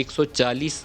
140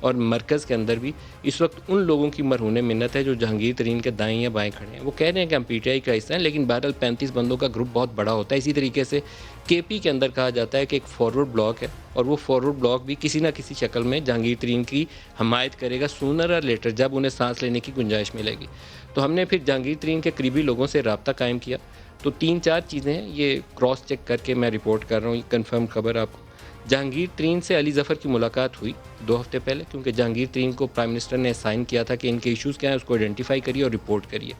اور مرکز کے اندر بھی اس وقت ان لوگوں کی مرہون منت ہے جو جہانگیر ترین کے دائیں یا بائیں کھڑے ہیں. وہ کہہ رہے ہیں کہ ہم پی ٹی آئی کا حصہ ہیں، لیکن بہرحال 35 بندوں کا گروپ بہت بڑا ہوتا ہے. اسی طریقے سے کے پی کے اندر کہا جاتا ہے کہ ایک فارورڈ بلاک ہے، اور وہ فارورڈ بلاک بھی کسی نہ کسی شکل میں جہانگیر ترین کی حمایت کرے گا سونر اور لیٹر، جب انہیں سانس لینے کی گنجائش ملے گی. تو ہم نے پھر جہانگیر ترین کے قریبی لوگوں سے رابطہ قائم کیا. تو 3-4 چیزیں ہیں، یہ کراس چیک کر کے میں رپورٹ کر رہا ہوں، یہ کنفرم خبر آپ کو. جہانگیر ترین سے علی ظفر کی ملاقات ہوئی 2 ہفتے پہلے، کیونکہ جہانگیر ترین کو پرائم منسٹر نے اسائن کیا تھا کہ ان کے ایشوز کیا ہیں، اس کو آئیڈینٹیفائی کریے اور رپورٹ کریے.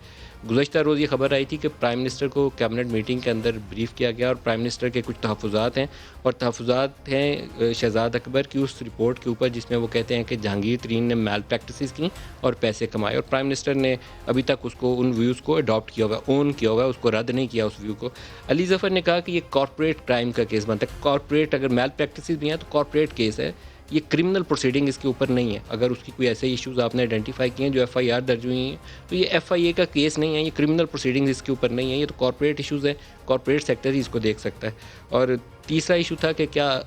گزشتہ روز یہ خبر آئی تھی کہ پرائم منسٹر کو کیبنٹ میٹنگ کے اندر بریف کیا گیا، اور پرائم منسٹر کے کچھ تحفظات ہیں، اور تحفظات ہیں شہزاد اکبر کی اس رپورٹ کے اوپر جس میں وہ کہتے ہیں کہ جہانگیر ترین نے میل پریکٹسز کی اور پیسے کمائے. اور پرائم منسٹر نے ابھی تک اس کو ان ویوز کو اڈاپٹ کیا ہوا ہے، اون کیا ہوا ہے، اس کو رد نہیں کیا اس ویو کو. علی ظفر نے کہا کہ یہ کارپوریٹ کرائم کا کیس بنتا ہے. کارپوریٹ اگر میل پریکٹسز بھی ہیں تو کارپوریٹ کیس ہے، یہ کرمنل پروسیڈنگ اس کے اوپر نہیں ہے. اگر اس کی کوئی ایسے ایشوز آپ نے آئیڈینٹیفائی کیے ہیں جو ایف آئی آر درج ہوئی ہیں تو یہ ایف آئی اے کا کیس نہیں ہے، یہ کرمنل پروسیڈنگز اس کے اوپر نہیں ہے، یہ تو کارپوریٹ ایشوز ہیں، کارپوریٹ سیکٹر ہی اس کو دیکھ سکتا ہے. اور تیسرا ایشو تھا کہ کیا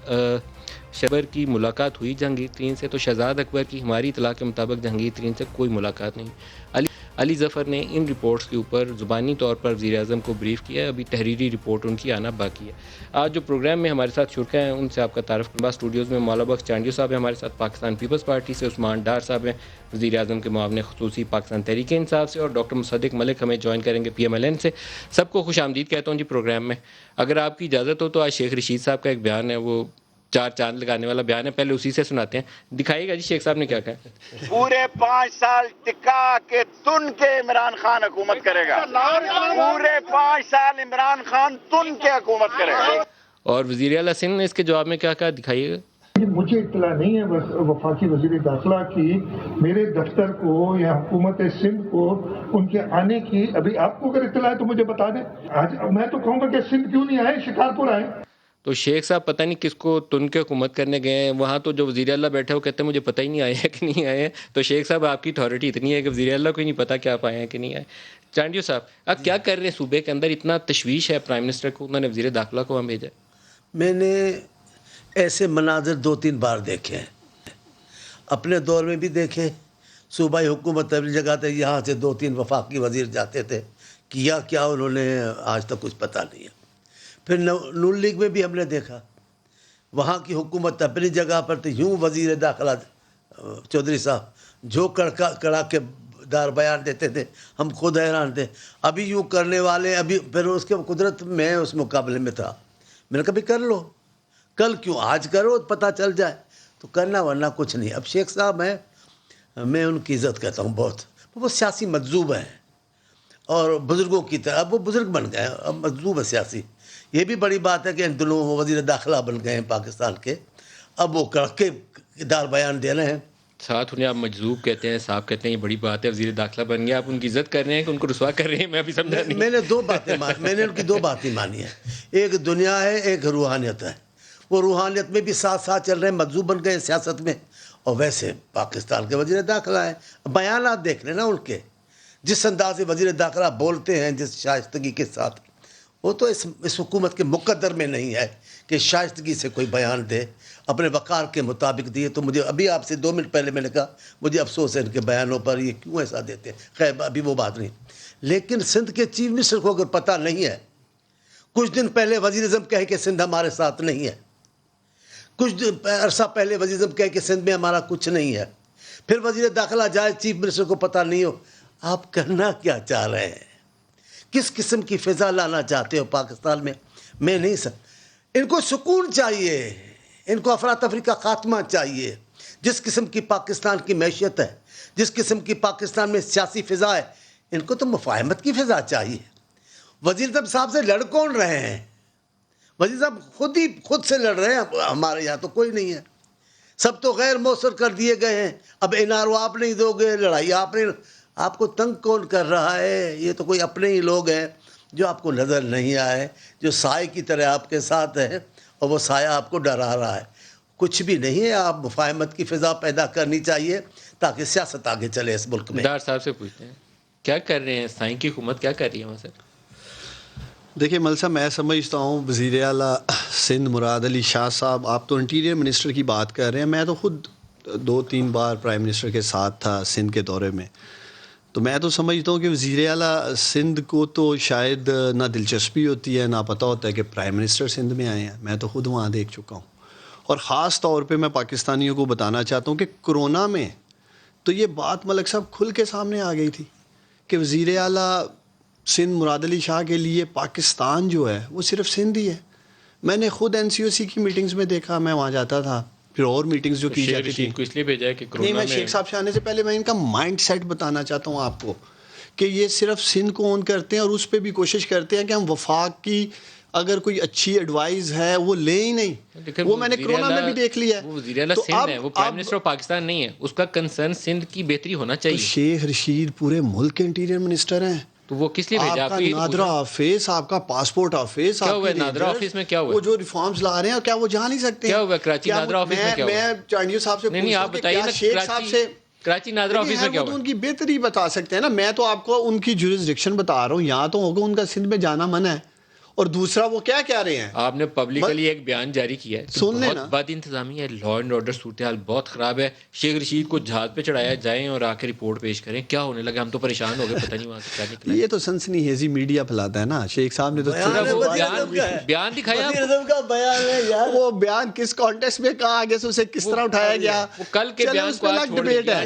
شبر کی ملاقات ہوئی جہانگیر ترین سے، تو شہزاد اکبر کی ہماری اطلاع کے مطابق جہانگیر ترین سے کوئی ملاقات نہیں. علی ظفر نے ان رپورٹس کے اوپر زبانی طور پر وزیر اعظم کو بریف کیا ہے، ابھی تحریری رپورٹ ان کی آنا باقی ہے. آج جو پروگرام میں ہمارے ساتھ شرکا ہیں ان سے آپ کا تعارف کروں. اسٹوڈیوز میں مولا بخش چانڈیو صاحب ہیں ہمارے ساتھ پاکستان پیپلز پارٹی سے، عثمان ڈار صاحب ہیں وزیر اعظم کے معاون خصوصی پاکستان تحریک انصاف سے، اور ڈاکٹر مصدق ملک ہمیں جوائن کریں گے پی ایم ایل این سے. سب کو خوش آمدید کہتا ہوں جی پروگرام میں. اگر آپ کی اجازت ہو تو آج شیخ رشید صاحب کا ایک بیان ہے، وہ 4 چاند لگانے والا بیان ہے، پہلے اسی سے سناتے ہیں. دکھائیے گا جی شیخ صاحب نے کیا کہا. پورے 5 سال ٹکا کے تن کے عمران خان حکومت کرے گا. پورے 5 سال عمران خان تن کے حکومت کرے گا. اور وزیر اعلیٰ سندھ نے اس کے جواب میں کیا کہا، دکھائیے گا. مجھے اطلاع نہیں ہے بس وفاقی وزیر داخلہ کی میرے دفتر کو یا حکومت سندھ کو ان کے آنے کی. ابھی آپ کو اگر اطلاع ہے تو مجھے بتا دیں. آج میں تو کہوں گا کہ سندھ کیوں نہیں آئے، شکارپور آئے. تو شیخ صاحب پتہ نہیں کس کو تن کے حکومت کرنے گئے ہیں. وہاں تو جو وزیر اعلیٰ بیٹھے وہ کہتے ہیں مجھے پتہ ہی نہیں آئے ہیں کہ نہیں آئے ہیں. تو شیخ صاحب آپ کی اتھارٹی اتنی ہے کہ وزیر اعلیٰ کو ہی نہیں پتہ کہ آپ آئے ہیں کہ نہیں آئے. چانڈیو صاحب آپ کیا کر رہے ہیں صوبے کے اندر، اتنا تشویش ہے پرائم منسٹر کو، انہوں نے وزیر داخلہ کو ہم بھیجا. میں نے ایسے مناظر 2-3 بار دیکھے ہیں، اپنے دور میں بھی دیکھے. صوبائی حکومت اپنی جگہ تھے، یہاں سے 2-3 وفاقی وزیر جاتے تھے، کیا کیا انہوں نے آج تک کچھ پتہ نہیں ہے. پھر نون لیگ میں بھی ہم نے دیکھا، وہاں کی حکومت اپنی جگہ پر تھی، یوں وزیر داخلہ چودھری صاحب جو کڑا کے دار بیان دیتے تھے، ہم خود حیران تھے. ابھی یوں کرنے والے، ابھی پھر اس کے قدرت میں اس مقابلے میں تھا. میں نے کہا بھی کر لو، کل کیوں، آج کرو پتہ چل جائے تو کرنا، ورنہ کچھ نہیں. اب شیخ صاحب ہیں، میں ان کی عزت کرتا ہوں بہت، وہ سیاسی مجذوب ہیں اور بزرگوں کی طرح. اب وہ بزرگ بن گئے ہیں، اب مجذوب ہے سیاسی. یہ بھی بڑی بات ہے کہ ان دنوں وہ وزیر داخلہ بن گئے ہیں پاکستان کے، اب وہ کڑکے دار بیان دے رہے ہیں. ساتھ انہیں آپ مجذوب کہتے ہیں، صاحب کہتے ہیں، یہ بڑی بات ہے، وزیر داخلہ بن گیا. آپ ان کی عزت کر رہے ہیں کہ ان کو رسوا کر رہے ہیں؟ میں ابھی سمجھا نہیں. میں نے 2 باتیں میں نے ان کی 2 باتیں مانی ہیں، ایک دنیا ہے، ایک روحانیت ہے. وہ روحانیت میں بھی ساتھ ساتھ چل رہے ہیں، مجذوب بن گئے سیاست میں. اور ویسے پاکستان کے وزیر داخلہ ہیں، بیانات دیکھ لینا ان کے، جس انداز سے وزیر داخلہ بولتے ہیں، جس شائستگی کے ساتھ، وہ تو اس حکومت کے مقدر میں نہیں ہے کہ شائستگی سے کوئی بیان دے، اپنے وقار کے مطابق دیے. تو مجھے ابھی آپ سے 2 منٹ پہلے میں نے کہا مجھے افسوس ہے ان کے بیانوں پر، یہ کیوں ایسا دیتے ہیں. خیر ابھی وہ بات نہیں. لیکن سندھ کے چیف منسٹر کو اگر پتہ نہیں ہے، کچھ دن پہلے وزیر اعظم کہے کہ سندھ ہمارے ساتھ نہیں ہے، کچھ عرصہ پہلے وزیر اعظم کہے کہ سندھ میں ہمارا کچھ نہیں ہے، پھر وزیر داخلہ جائے چیف منسٹر کو پتہ نہیں ہو. آپ کرنا کیا چاہ رہے ہیں؟ کس قسم کی فضا لانا چاہتے ہو پاکستان میں؟ میں نہیں سب. ان کو سکون چاہیے، ان کو افراتفری کا خاتمہ چاہیے. جس قسم کی پاکستان کی معیشت ہے، جس قسم کی پاکستان میں سیاسی فضا ہے، ان کو تو مفاہمت کی فضا چاہیے. وزیر صاحب سے لڑ کون رہے ہیں؟ وزیر صاحب خود سے لڑ رہے ہیں. ہمارے یہاں تو کوئی نہیں ہے، سب تو غیر مؤثر کر دیے گئے ہیں. اب NRO آپ نہیں دو گے، لڑائی آپ نہیں. آپ کو تنگ کون کر رہا ہے؟ یہ تو کوئی اپنے ہی لوگ ہیں جو آپ کو نظر نہیں آئے، جو سائے کی طرح آپ کے ساتھ ہیں، اور وہ سایہ آپ کو ڈرا رہا ہے. کچھ بھی نہیں ہے. آپ مفاہمت کی فضا پیدا کرنی چاہیے تاکہ سیاست آگے چلے اس ملک میں. ڈار صاحب سے پوچھتے ہیں کیا کر رہے ہیں، سائیں کی حکومت کیا کر رہی ہے وہاں سے؟ دیکھیں مل صاحب، میں سمجھتا ہوں وزیر اعلیٰ سندھ مراد علی شاہ صاحب، آپ تو انٹیریئر منسٹر کی بات کر رہے ہیں، میں تو خود 2-3 بار پرائم منسٹر کے ساتھ تھا سندھ کے دورے میں، تو میں تو سمجھتا ہوں کہ وزیر اعلیٰ سندھ کو تو شاید نہ دلچسپی ہوتی ہے، نہ پتہ ہوتا ہے کہ پرائم منسٹر سندھ میں آئے ہیں. میں تو خود وہاں دیکھ چکا ہوں. اور خاص طور پہ میں پاکستانیوں کو بتانا چاہتا ہوں کہ کرونا میں تو یہ بات ملک صاحب کھل کے سامنے آ گئی تھی کہ وزیر اعلیٰ سندھ مراد علی شاہ کے لیے پاکستان جو ہے وہ صرف سندھ ہی ہے. میں نے خود NCOC کی میٹنگز میں دیکھا، میں وہاں جاتا تھا، پھر اور میٹنگز جو کی جاتی تھی. کو اس لیے بھیجا ہے کہ نہیں، میں شیخ صاحب سے آنے سے پہلے میں ان کا مائنڈ سیٹ بتانا چاہتا ہوں آپ کو کہ یہ صرف سندھ کو اون کرتے ہیں اور اس پہ بھی کوشش کرتے ہیں کہ ہم وفاق کی اگر کوئی اچھی ایڈوائز ہے وہ لیں ہی نہیں. وہ میں نے کرونا میں بھی دیکھ لیا ہے. وہ وزیر اعلیٰ سندھ ہے، وہ پرائم منسٹر آف پاکستان نہیں ہے. اس کا کنسرن سندھ کی بہتری ہونا چاہیے. شیخ رشید پورے ملک کے انٹیریئر منسٹر ہیں. تو وہ کس لیے بھیجا آپ کا نادرا آفس، آپ کا پاسپورٹ آفس، کیا ہوا نادرا آفس میں؟ کیا ہوا وہ جو ریفارمز لا رہے ہیں کیا وہ جا نہیں سکتے؟ کیا ہوا کراچی نادرا آفس میں؟ کیا ہوا؟ میں چانڈیو صاحب سے نہیں آپ بتائیے نا، شیخ صاحب سے کراچی نادرا آفس میں کیا ہوا؟ ان کی بہتری بتا سکتے ہیں نا. میں تو آپ کو ان کی جورسڈکشن بتا رہا ہوں. یہاں تو ہوگا ان کا سندھ میں جانا منع ہے. اور دوسرا وہ کیا کہہ رہے ہیں، آپ نے پبلکلی ایک بیان جاری کیا ہے، سن لیں نا. بہت بد انتظامی ہے، لا اینڈ آرڈر صورتحال بہت خراب ہے. شیخ رشید کو جہاز پہ چڑھایا جائیں اور آ کے رپورٹ پیش کریں. کیا ہونے لگا؟ ہم تو پریشان ہو گئے، پتہ نہیں وہاں سے کیا نکلا. یہ تو سنسنی ہیزی میڈیا پھیلاتا ہے نا. شیخ صاحب نے تو بیان دکھایا. وہ بیان کس کانٹیکسٹ میں کہا آگے سے اسے کس طرح اٹھایا گیا، وہ کل کے بیان کو آج چھوڑ دیا.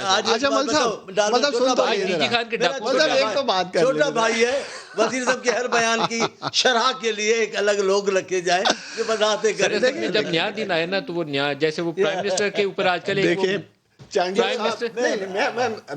اچھا مل صاحب مطلب سن تو ایک تو بات کر چھوٹا بھائی ہے وزیر صاحب کے ہر بیان کی شرح کے لیے ایک الگ لوگ رکھے جائیں جو وضاحتیں کریں. جب نیا دن آئے نا تو وہ نیا، جیسے وہ پرائم منسٹر کے اوپر آج کل دیکھیں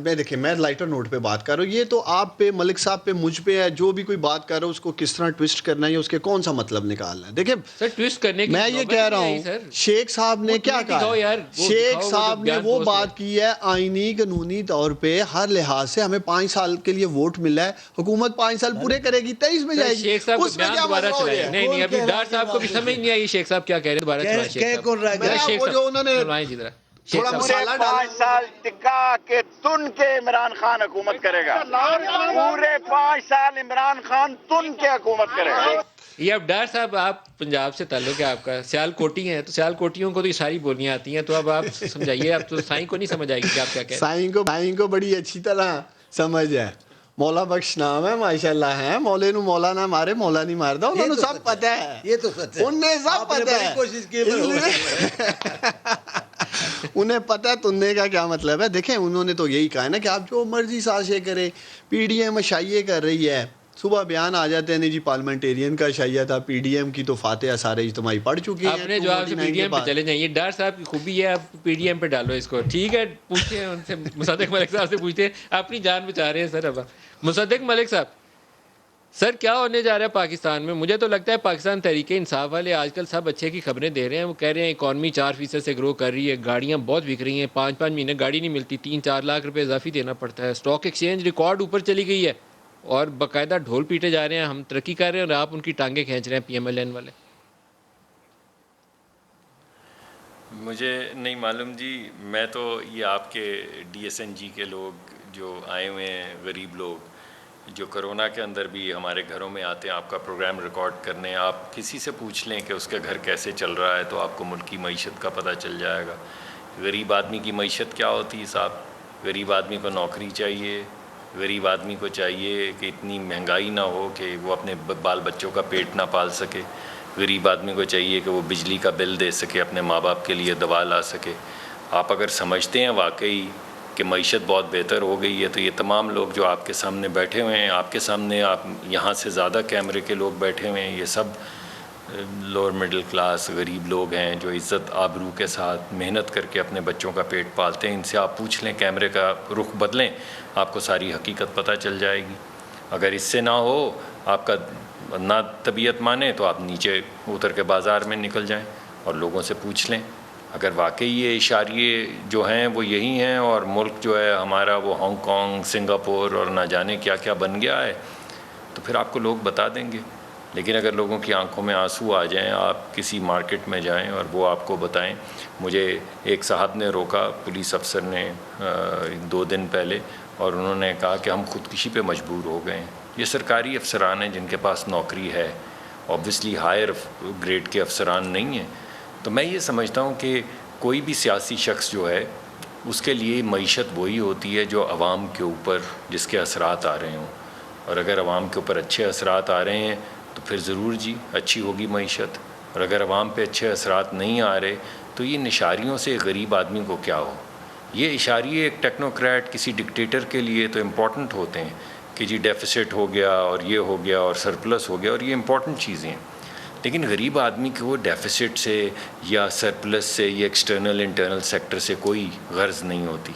میں دیکھیں میں لائٹر نوٹ پہ بات کر رہا ہوں. یہ تو آپ پہ، ملک صاحب پہ، مجھ پہ ہے. جو بھی کوئی بات کر رہا ہے اس کو کس طرح ٹویسٹ کرنا ہے یا اس کے کون سا مطلب نکالنا ہے. دیکھیں سر ٹویسٹ کرنے کی میں یہ کہہ رہا ہوں، شیخ صاحب نے کیا کہا، شیخ صاحب نے وہ بات کی ہے آئینی قانونی طور پہ ہر لحاظ سے ہمیں 5 سال کے لیے ووٹ ملا ہے، حکومت 5 سال پورے کرے گی، 23 میں جائے گی. شیخ صاحب اس میں کیا دوبارہ چلائیں؟ نہیں نہیں ابھی ڈار صاحب کو بھی سمجھ نہیں آئی شیخ صاحب کیا کہہ رہے ہیں. دوبارہ چلائیں شیخ صاحب. کون رہ گیا؟ شیخ جو انہوں نے صاحب تھوڑا مسالہ پورے 5 سال ٹکا کے تن کے عمران خان حکومت کرے گا. پورے 5 سال عمران خان تن کے حکومت کرے گا. یہ اب ڈار صاحب آپ پنجاب سے تعلق ہے آپ کا، سیال کوٹی ہیں، تو سیال کوٹیوں کو تو یہ ساری بولیاں آتی ہیں. تو اب آپ سمجھائیے، اب تو سائیں کو نہیں سمجھ آئے گی کہ آپ کیا کہہ رہے ہیں. سائیں کو بڑی اچھی طرح سمجھ ہے. مولا بخش نام ہے، ماشاءاللہ ہے. مولے نو مولا نہ مارے، مولا نہیں ماردا. انہوں نے سب پتہ ہے، یہ تو سچ ہے. انہیں سب پتہ ہے، کوشش کی انہیں پتہ ہے تننے کا کیا مطلب ہے. دیکھیں انہوں نے تو یہی کہا ہے نا کہ آپ جو مرضی سازشیں کریں. PDM اشائیے کر رہی ہے، صبح بیان آ جاتے ہیں نہیں جی پارلیمنٹیرین کا اشائیہ تھا. PDM کی تو فاتحہ سارے اجتماعی پڑھ چکے ہیں. اپنے جواب سے PDM پہ چلے جائیں. یہ ڈار صاحب کی خوبی ہے، آپ PDM پہ ڈالو اس کو. ٹھیک ہے، پوچھتے ہیں ان سے، مصدق ملک صاحب سے پوچھتے ہیں. اپنی جان بچا رہے ہیں سر. اب مصدق ملک صاحب، سر کیا ہونے جا رہا ہے پاکستان میں؟ مجھے تو لگتا ہے پاکستان تحریک انصاف والے آج کل سب اچھے کی خبریں دے رہے ہیں. وہ کہہ رہے ہیں اکانومی 4% سے گرو کر رہی ہے، گاڑیاں بہت بک رہی ہیں، 5 مہینے گاڑی نہیں ملتی، 3-4 لاکھ روپے اضافی دینا پڑتا ہے. اسٹاک ایکسچینج ریکارڈ اوپر چلی گئی ہے اور باقاعدہ ڈھول پیٹے جا رہے ہیں. ہم ترقی کر رہے ہیں اور آپ ان کی ٹانگیں کھینچ رہے ہیں PMLN والے. مجھے نہیں معلوم جی. میں تو یہ آپ کے DSNG کے لوگ جو آئے ہوئے ہیں، غریب لوگ جو کرونا کے اندر بھی ہمارے گھروں میں آتے ہیں آپ کا پروگرام ریکارڈ کرنے، آپ کسی سے پوچھ لیں کہ اس کے گھر کیسے چل رہا ہے تو آپ کو ملک کی معیشت کا پتہ چل جائے گا. غریب آدمی کی معیشت کیا ہوتی ہے صاحب؟ غریب آدمی کو نوکری چاہیے، غریب آدمی کو چاہیے کہ اتنی مہنگائی نہ ہو کہ وہ اپنے بال بچوں کا پیٹ نہ پال سکے. غریب آدمی کو چاہیے کہ وہ بجلی کا بل دے سکے، اپنے ماں باپ کے لیے دوا لا سکے. آپ اگر سمجھتے ہیں واقعی کہ معیشت بہت بہتر ہو گئی ہے تو یہ تمام لوگ جو آپ کے سامنے بیٹھے ہوئے ہیں، آپ کے سامنے آپ یہاں سے زیادہ کیمرے کے لوگ بیٹھے ہوئے ہیں، یہ سب لوور مڈل کلاس غریب لوگ ہیں جو عزت آبرو کے ساتھ محنت کر کے اپنے بچوں کا پیٹ پالتے ہیں. ان سے آپ پوچھ لیں، کیمرے کا رخ بدلیں، آپ کو ساری حقیقت پتہ چل جائے گی. اگر اس سے نہ ہو، آپ کا نہ طبیعت مانے تو آپ نیچے اتر کے بازار میں نکل جائیں اور لوگوں سے پوچھ لیں. اگر واقعی یہ اشاریے جو ہیں وہ یہی ہیں اور ملک جو ہے ہمارا وہ ہانگ کانگ، سنگاپور اور نہ جانے کیا کیا بن گیا ہے، تو پھر آپ کو لوگ بتا دیں گے. لیکن اگر لوگوں کی آنکھوں میں آنسو آ جائیں، آپ کسی مارکیٹ میں جائیں اور وہ آپ کو بتائیں. مجھے ایک صاحب نے روکا، پولیس افسر نے 2 دن پہلے، اور انہوں نے کہا کہ ہم خودکشی پہ مجبور ہو گئے ہیں. یہ سرکاری افسران ہیں جن کے پاس نوکری ہے، اوبویسلی ہائر گریڈ کے افسران نہیں ہیں. تو میں یہ سمجھتا ہوں کہ کوئی بھی سیاسی شخص جو ہے اس کے لیے معیشت وہی ہوتی ہے جو عوام کے اوپر جس کے اثرات آ رہے ہوں، اور اگر عوام کے اوپر اچھے اثرات آ رہے ہیں تو پھر ضرور جی اچھی ہوگی معیشت، اور اگر عوام پہ اچھے اثرات نہیں آ رہے تو یہ نشاریوں سے غریب آدمی کو کیا ہو. یہ اشاریے ایک ٹیکنوکریٹ کسی ڈکٹیٹر کے لیے تو امپورٹنٹ ہوتے ہیں کہ جی ڈیفیسٹ ہو گیا اور یہ ہو گیا اور سرپلس ہو گیا، اور یہ امپورٹنٹ چیزیں ہیں، لیکن غریب آدمی کو ڈیفیسٹ سے یا سرپلس سے یا ایکسٹرنل انٹرنل سیکٹر سے کوئی غرض نہیں ہوتی.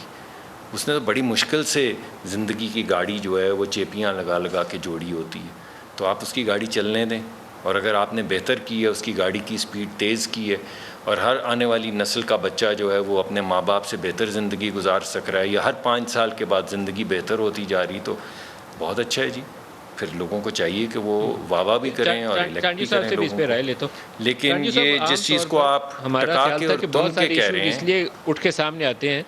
اس نے تو بڑی مشکل سے زندگی کی گاڑی جو ہے وہ چیپیاں لگا لگا کے جوڑی ہوتی ہے، تو آپ اس کی گاڑی چلنے دیں، اور اگر آپ نے بہتر کی ہے، اس کی گاڑی کی سپیڈ تیز کی ہے، اور ہر آنے والی نسل کا بچہ جو ہے وہ اپنے ماں باپ سے بہتر زندگی گزار سک رہا ہے، یا ہر 5 سال کے بعد زندگی بہتر ہوتی جا رہی، تو بہت اچھا ہے جی. پھر لوگوں کو چاہیے کہ وہ واہ بھی کریں اور الیکٹ بھی کریں لوگوں کو. لیکن یہ جس چیز کو آپ ٹکا کے اور تم کے کہہ رہے ہیں اس لیے اٹھ کے سامنے آتے ہیں،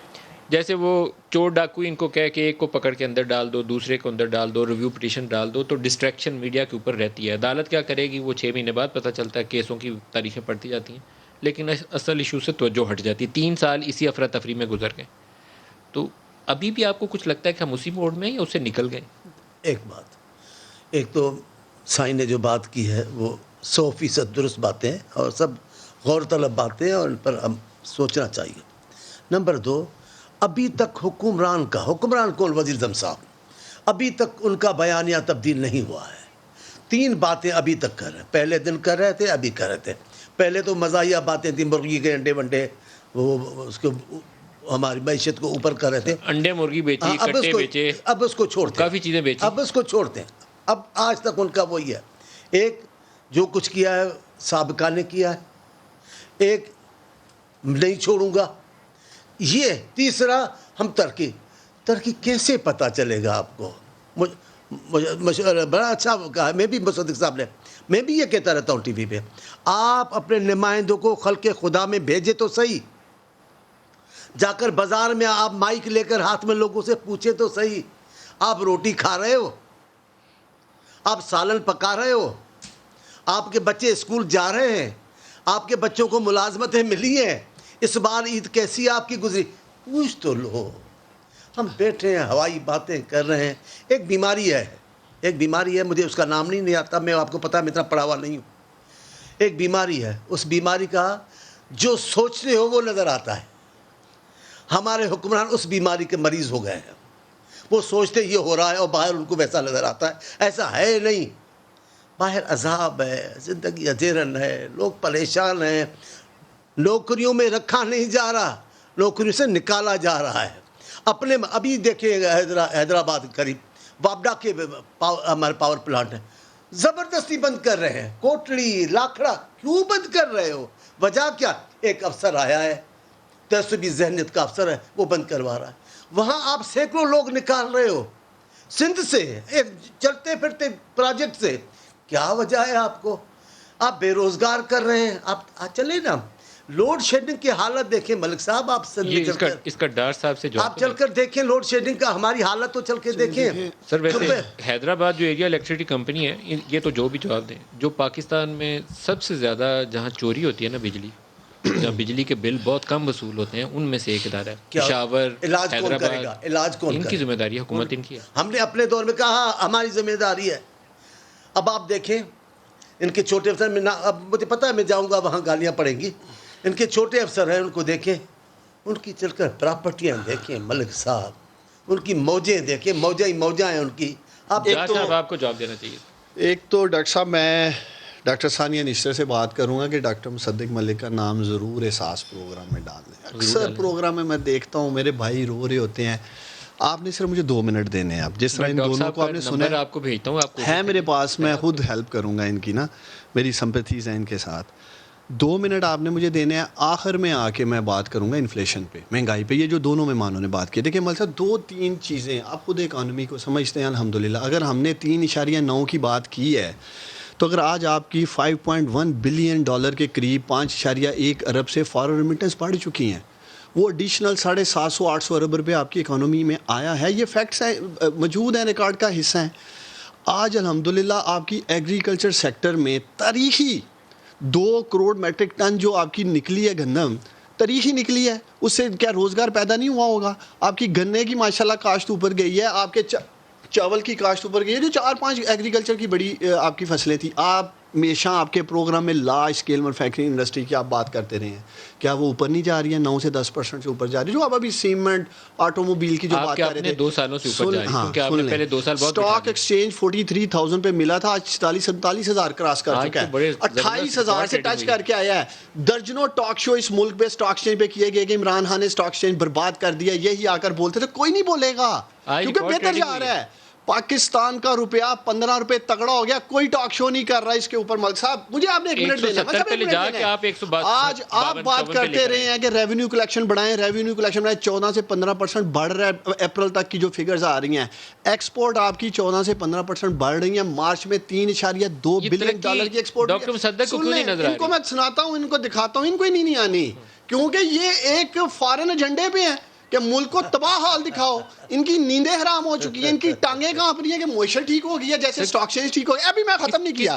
جیسے وہ چور ڈاکو ان کو کہہ کے ایک کو پکڑ کے اندر ڈال دو، دوسرے کو اندر ڈال دو، ریویو پٹیشن ڈال دو، تو ڈسٹریکشن میڈیا کے اوپر رہتی ہے. عدالت کیا کرے گی؟ وہ 6 مہینے بعد پتہ چلتا ہے، کیسوں کی تاریخیں پڑتی جاتی ہیں، لیکن اصل ایشو سے توجہ ہٹ جاتی ہے. 3 سال اسی افراتفری میں گزر گئے. تو ابھی بھی آپ کو کچھ لگتا ہے کہ ہم اسی موڑ میں ہیں یا اس سے نکل گئے؟ ایک تو سائن نے جو بات کی ہے وہ 100% درست باتیں ہیں اور سب غور طلب باتیں ہیں، اور ان پر ہم سوچنا چاہیے. نمبر 2، ابھی تک حکمران کون؟ وزیر اعظم صاحب، ابھی تک ان کا بیانیہ تبدیل نہیں ہوا ہے. 3 باتیں ابھی تک کر رہے ہیں، پہلے دن کر رہے تھے، ابھی کر رہے تھے. پہلے تو مزاحیہ باتیں تھیں، مرغی کے انڈے ونڈے، وہ اس کو ہماری معیشت کو اوپر کر رہے تھے، انڈے مرغی بیچی، کٹے بیچے، اب اس کو چھوڑتے ہیں، کافی چیزیں بیچی، اب اس کو چھوڑتے ہیں. اب آج تک ان کا وہی ہے، ایک جو کچھ کیا ہے سابقہ نے کیا ہے، ایک نہیں چھوڑوں گا، یہ تیسرا ہم ترقی کیسے پتہ چلے گا آپ کو؟ مجھے بڑا اچھا کہا، میں بھی مصدق صاحب نے، میں بھی یہ کہتا رہتا ہوں ٹی وی پہ، آپ اپنے نمائندوں کو خلق خدا میں بھیجے تو صحیح، جا کر بازار میں آپ مائک لے کر ہاتھ میں لوگوں سے پوچھے تو صحیح، آپ روٹی کھا رہے ہو، آپ سالن پکا رہے ہو، آپ کے بچے اسکول جا رہے ہیں، آپ کے بچوں کو ملازمتیں ملی ہیں، اس بار عید کیسی آپ کی گزری؟ پوچھ تو لو. ہم بیٹھے ہیں ہوائی باتیں کر رہے ہیں. ایک بیماری ہے، مجھے اس کا نام نہیں آتا، میں آپ کو پتا میں اتنا پڑھا ہوا نہیں ہوں. ایک بیماری ہے، اس بیماری کا جو سوچتے ہو وہ نظر آتا ہے. ہمارے حکمران اس بیماری کے مریض ہو گئے ہیں، وہ سوچتے یہ ہو رہا ہے اور باہر ان کو ویسا نظر آتا ہے. ایسا ہے نہیں، باہر عذاب ہے، زندگی ادھیرن ہے، لوگ پریشان ہیں، نوکریوں میں رکھا نہیں جا رہا، نوکریوں سے نکالا جا رہا ہے. اپنے ابھی دیکھیں حیدرآباد قریب وابڈا کے ہمارے پاور پلانٹ ہے، زبردستی بند کر رہے ہیں. کوٹڑی لاکھڑا کیوں بند کر رہے ہو؟ وجہ کیا؟ ایک افسر آیا ہے، تعصبی ذہنیت کا افسر ہے، وہ بند کروا رہا ہے. وہاں آپ سینکڑوں لوگ نکال رہے ہو سندھ سے، ایک چلتے پھرتے پروجیکٹ سے. کیا وجہ ہے آپ کو؟ آپ بے روزگار کر رہے ہیں. آپ چلے نا، لوڈ شیڈنگ کی حالت دیکھیں ملک صاحب، آپ اس کا ڈار صاحب سے آپ چل کر دیکھیں لوڈ شیڈنگ کا، ہماری حالت تو چل کے دیکھیں. سر ویسے حیدرآباد جو ایریا الیکٹریسٹی کمپنی ہے، یہ تو جو بھی جواب دیں، جو پاکستان میں سب سے زیادہ جہاں چوری ہوتی ہے نا بجلی، جہاں بجلی کے بل بہت کم وصول ہوتے ہیں، ان میں سے ایک ادارہ ہے پشاور، حیدرآباد. علاج کون ان کی ذمہ داری حکومت ان کی ہے. ہم نے اپنے دور میں کہا ہماری ذمہ داری ہے. اب آپ دیکھیں ان کے چھوٹے افسر میں، اب مجھے پتا ہے میں جاؤں گا وہاں گالیاں پڑیں گی. ان کے چھوٹے افسر ہیں، ان کو دیکھیں، ان کی چل کر پراپرٹیاں دیکھیں ملک صاحب، ان کی موجیں دیکھیں، موجیں ہیں ان کی. آپ کو جواب دینا چاہیے. ایک تو ڈاکٹر صاحب میں ڈاکٹر ثانیہ نشتر سے بات کروں گا کہ ڈاکٹر مصدق ملک کا نام ضرور احساس پروگرام میں ڈال دیں. اکثر پروگرام میں دیکھتا ہوں میرے بھائی رو رہے ہوتے ہیں. آپ نے صرف مجھے 2 منٹ دینے ہیں. آپ جس طرح ان دونوں کو آپ نے سنا آپ کو بھیجتا ہوں، آپ ہے میرے پاس، میں خود ہیلپ کروں گا ان کی نا، میری سمپتھیز ہیں ان کے ساتھ. 2 منٹ آپ نے مجھے دینے ہیں. آخر میں آ کے میں بات کروں گا انفلیشن پہ، مہنگائی پہ، یہ جو دونوں مہمانوں نے بات کی. دیکھیں مل صاحب 2-3 چیزیں آپ خود اکانومی کو سمجھتے ہیں الحمدللہ. اگر ہم نے 3.9 کی بات کی ہے تو اگر آج آپ کی $5.1 بلین کے قریب 5.1 ارب سے فارن ریمیٹنس بڑھ چکی ہیں، وہ ایڈیشنل 750-800 ارب روپے آپ کی اکانومی میں آیا ہے. یہ فیکٹس ہیں، موجود ہیں، ریکارڈ کا حصہ ہیں. آج الحمدللہ آپ کی ایگریکلچر سیکٹر میں تاریخی 2 کروڑ میٹرک ٹن جو آپ کی نکلی ہے گندم، تاریخ ہی نکلی ہے, اس سے کیا روزگار پیدا نہیں ہوا ہوگا؟ آپ کی گنے کی ماشاءاللہ کاشت اوپر گئی ہے, آپ کے چاول کی کاشت اوپر گئی ہے, جو 4-5 ایگریکلچر کی بڑی آپ کی فصلیں تھیں. آپ ہمیشہ آپ کے پروگرام میں لارج اسکیل مینوفیکچرنگ انڈسٹری کی آپ بات کرتے رہے ہیں, کیا وہ اوپر نہیں جا رہی ہے؟ 9 سے 10% سے اوپر جا رہی ہے. جو آپ ابھی سیمنٹ آٹو موبائل کی جو بات کر رہے تھے, 2 سالوں سے اوپر جا رہی ہے, کیونکہ آپ نے پہلے 2 سال بہت اسٹاک ایکسچینج 43,000 پہ ملا تھا, آج 47,000 کراس کر چکا ہے, 28,000 سے ٹچ کر کے آیا ہے. درجنوں ٹاک شو اس ملک پہ اسٹاک ایکسچینج پہ کیے گئے کہ عمران خان نے اسٹاک ایکسچینج برباد کر دیا, یہی آ کر بولتے تھے. کوئی نہیں بولے گا کیونکہ بہتر جا رہا ہے. پاکستان کا روپیہ 15 روپے تگڑا ہو گیا, کوئی ٹاک شو نہیں کر رہا اس کے اوپر. ملک صاحب مجھے آپ نے 1 منٹ دینا. آج آپ بات کرتے رہے ہیں کہ ریونیو کلیکشن بڑھائیں, ریونیو کلیکشن بڑھائیں. 14 سے 15% بڑھ رہا ہے اپریل تک کی جو فگرز آ رہی ہیں. ایکسپورٹ آپ کی 14 سے 15% بڑھ رہی ہیں. مارچ میں $3.2 بلین کی ایکسپورٹ. ڈاکٹر مصدق کو کیوں نہیں نظر آ رہی؟ ان کو میں سناتا ہوں, ان کو دکھاتا ہوں, ان کو ہی نہیں آنی, کیونکہ یہ ایک فارن ایجنڈے پہ ہیں کہ ملک کو تباہ حال دکھاؤ. ان کی نیندیں حرام ہو چکی ہیں, ان کی ٹانگیں کانپ رہی ہیں کہ معیشت ٹھیک ہو گئی ہے, جیسے اسٹاک ایکسچینج ٹھیک ہو گیا. ابھی میں ختم نہیں کیا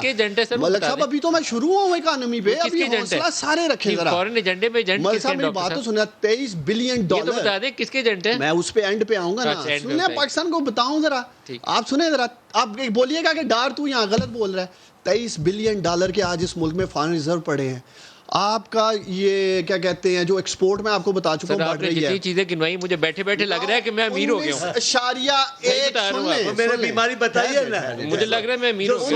ملک صاحب, ابھی تو میں شروع ہوں اکانومی پہ, ابھی حوصلہ سارے رکھیں ذرا. فورن ایجنڈے میں ایجنٹ ملک صاحب میری بات تو سنیں, $23 بلین. یہ تو بتا دیں کس کے ایجنٹ ہیں, میں اس پہ اینڈ پہ آؤں گا نا. سنیں پاکستان کو بتاؤں ذرا, آپ سنیں ذرا, آپ بولیے گا کہ ڈار تو یہاں غلط بول رہا ہے. $23 بلین کے آج اس ملک میں فارن ریزرو پڑے ہیں. آپ کا یہ کیا کہتے ہیں جو ایکسپورٹ میں آپ کو بتا چکا ہوں بڑھ رہی ہے. جتنی چیزیں گنوائی مجھے بیٹھے بیٹھے لگ رہا ہے کہ میں امیر ہو گیا ہوں. 19.1 میں نے بیماری بتائی ہے نا, مجھے لگ رہا ہے میں امیر ہو گیا.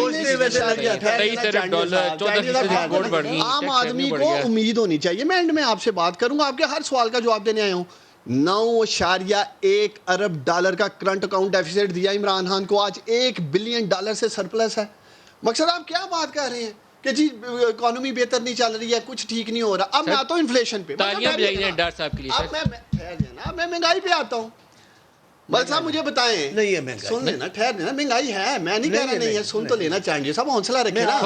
عام آدمی کو امید ہونی چاہیے. میں اینڈ میں آپ سے بات کروں گا, آپ کے ہر سوال کا جواب دینے آیا ہوں. $9.1 ارب کا کرنٹ اکاؤنٹ ڈیفیسٹ دیا عمران خان کو, آج $1 بلین سے سرپلس ہے. مقصد آپ کیا بات کر رہے ہیں کہ جی اکانومی بہتر نہیں چل رہی ہے, کچھ ٹھیک نہیں ہو رہا. اب میں آتا ہوں انفلیشن پہ, اب میں مہنگائی پہ آتا ہوں. ملک صاحب مجھے بتائیں, نہیں ہے مہنگائی, سن لینا, ٹھہر لینا, مہنگائی ہے, میں نہیں کہہ رہا نہیں ہے, سن تو لینا چاہیے صاحب, حوصلہ رکھے نا,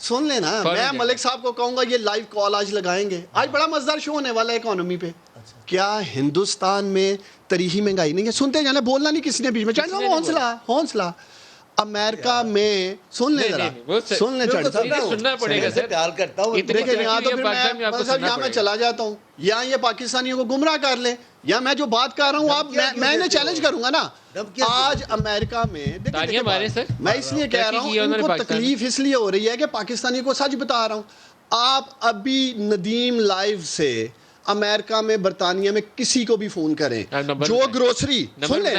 سن لینا. میں ملک صاحب کو کہوں گا یہ لائیو کال آج لگائیں گے, آج بڑا مزیدار شو ہونے والا ہے اکانومی پہ. کیا ہندوستان میں تاریخی مہنگائی نہیں ہے؟ سنتے جانا, بولنا نہیں کسی نے بیچ میں, چاہیے حوصلہ. امریکہ میں سن لیں ذرا, سن لیں, سننا پڑے گا سر, پیار کرتا ہوں. دیکھیں یہاں تو پھر میں چلا جاتا ہوں, یا یہ پاکستانیوں کو گمراہ کر لیں, یا میں جو بات کر رہا ہوں آپ میں انہیں چیلنج کروں گا نا. آج امریکہ میں میں اس لیے کہہ رہا ہوں, ان کو تکلیف اس لیے ہو رہی ہے کہ پاکستانیوں کو سچ بتا رہا ہوں. آپ ابھی ندیم لائیو سے امریکہ میں برطانیہ میں کسی کو بھی فون کریں, جو گروسری سن لیں,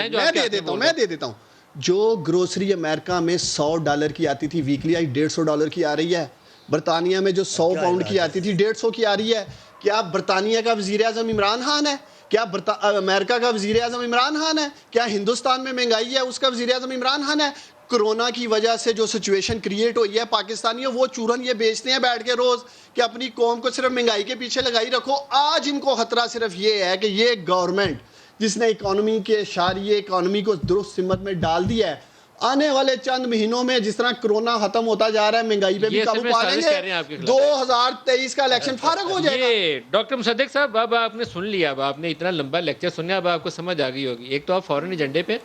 میں دے دیتا ہوں, جو گروسری امریکہ میں $100 کی آتی تھی ویکلی, آج $150 کی آ رہی ہے. برطانیہ میں جو 100 پاؤنڈ کی آتی تھی 150 کی آ رہی ہے. کیا برطانیہ کا وزیر اعظم عمران خان ہے؟ کیا امریکہ کا وزیر اعظم عمران خان ہے؟ کیا ہندوستان میں مہنگائی ہے اس کا وزیر اعظم عمران خان ہے؟ کرونا کی وجہ سے جو سچویشن کریٹ ہوئی ہے پاکستانیوں, وہ چورن یہ بیچتے ہیں بیٹھ کے روز کہ اپنی قوم کو صرف مہنگائی کے پیچھے لگائی رکھو. آج ان کو خطرہ صرف یہ ہے کہ یہ گورنمنٹ جس نے اکانومی کے اشاریے اکانومی کو درست سمت میں ڈال دیا ہے, آنے والے چند مہینوں میں جس طرح کرونا ختم ہوتا جا رہا ہے, مہنگائی پہ بھی قابو پا لیں گے, 2023 کا الیکشن فارغ ہو جائے گا. ڈاکٹر مصدق صاحب, اب آپ نے سن لیا, اب آپ نے اتنا لمبا لیکچر سنیا, اب آپ کو سمجھ آ گئی ہوگی. ایک تو آپ فورن ایجنڈے پہ,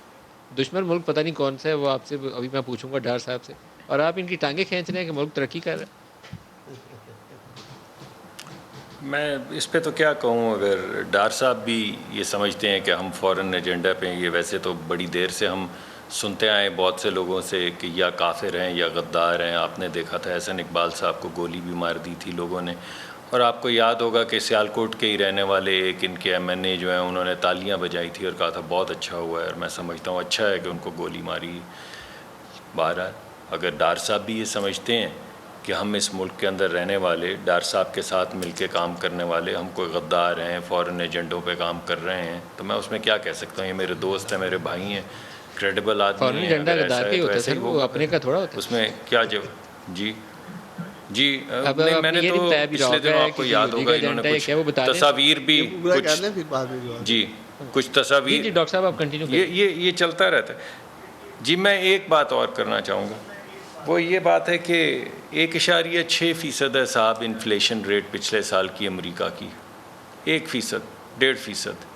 دشمن ملک پتہ نہیں کون سا ہے, وہ آپ سے ابھی میں پوچھوں گا ڈار صاحب سے, اور آپ ان کی ٹانگیں کھینچ رہے ہیں کہ ملک ترقی کر رہا ہے. میں اس پہ تو کیا کہوں, اگر ڈار صاحب بھی یہ سمجھتے ہیں کہ ہم فورن ایجنڈا پہ, یہ ویسے تو بڑی دیر سے ہم سنتے آئے بہت سے لوگوں سے کہ یا کافر ہیں یا غدار ہیں. آپ نے دیکھا تھا احسن اقبال صاحب کو گولی بھی مار دی تھی لوگوں نے, اور آپ کو یاد ہوگا کہ سیالکوٹ کے ہی رہنے والے ایک ان کے MNA جو ہیں, انہوں نے تالیاں بجائی تھی اور کہا تھا بہت اچھا ہوا ہے, اور میں سمجھتا ہوں اچھا ہے کہ ان کو گولی ماری. بہرحال اگر ڈار صاحب بھی یہ سمجھتے ہیں کہ ہم اس ملک کے اندر رہنے والے, ڈار صاحب کے ساتھ مل کے کام کرنے والے, ہم کوئی غدار ہیں, فورن ایجنڈوں پہ کام کر رہے ہیں, تو میں اس میں کیا کہہ سکتا ہوں. یہ میرے دوست ہیں, میرے بھائی ہیں, کریڈیبل آدمی ہیں. اگر ایسا ہے تو ایسا ہی ہوگا, اپنے کا تھوڑا ہوتا ہے اس میں کیا. جی نہیں, میں نے تو پچھلے دنوں آپ کو یاد ہوگا انہوں نے کچھ تصاویر بھی کچھ تصاویر, ڈاکٹر صاحب آپ کنٹینیو کریں. یہ چلتا رہتا ہے. جی میں ایک بات اور کرنا چاہوں گا, وہ یہ بات ہے کہ 1.6% ہے صاحب انفلیشن ریٹ پچھلے سال کی امریکہ کی, 1%, 1.5%.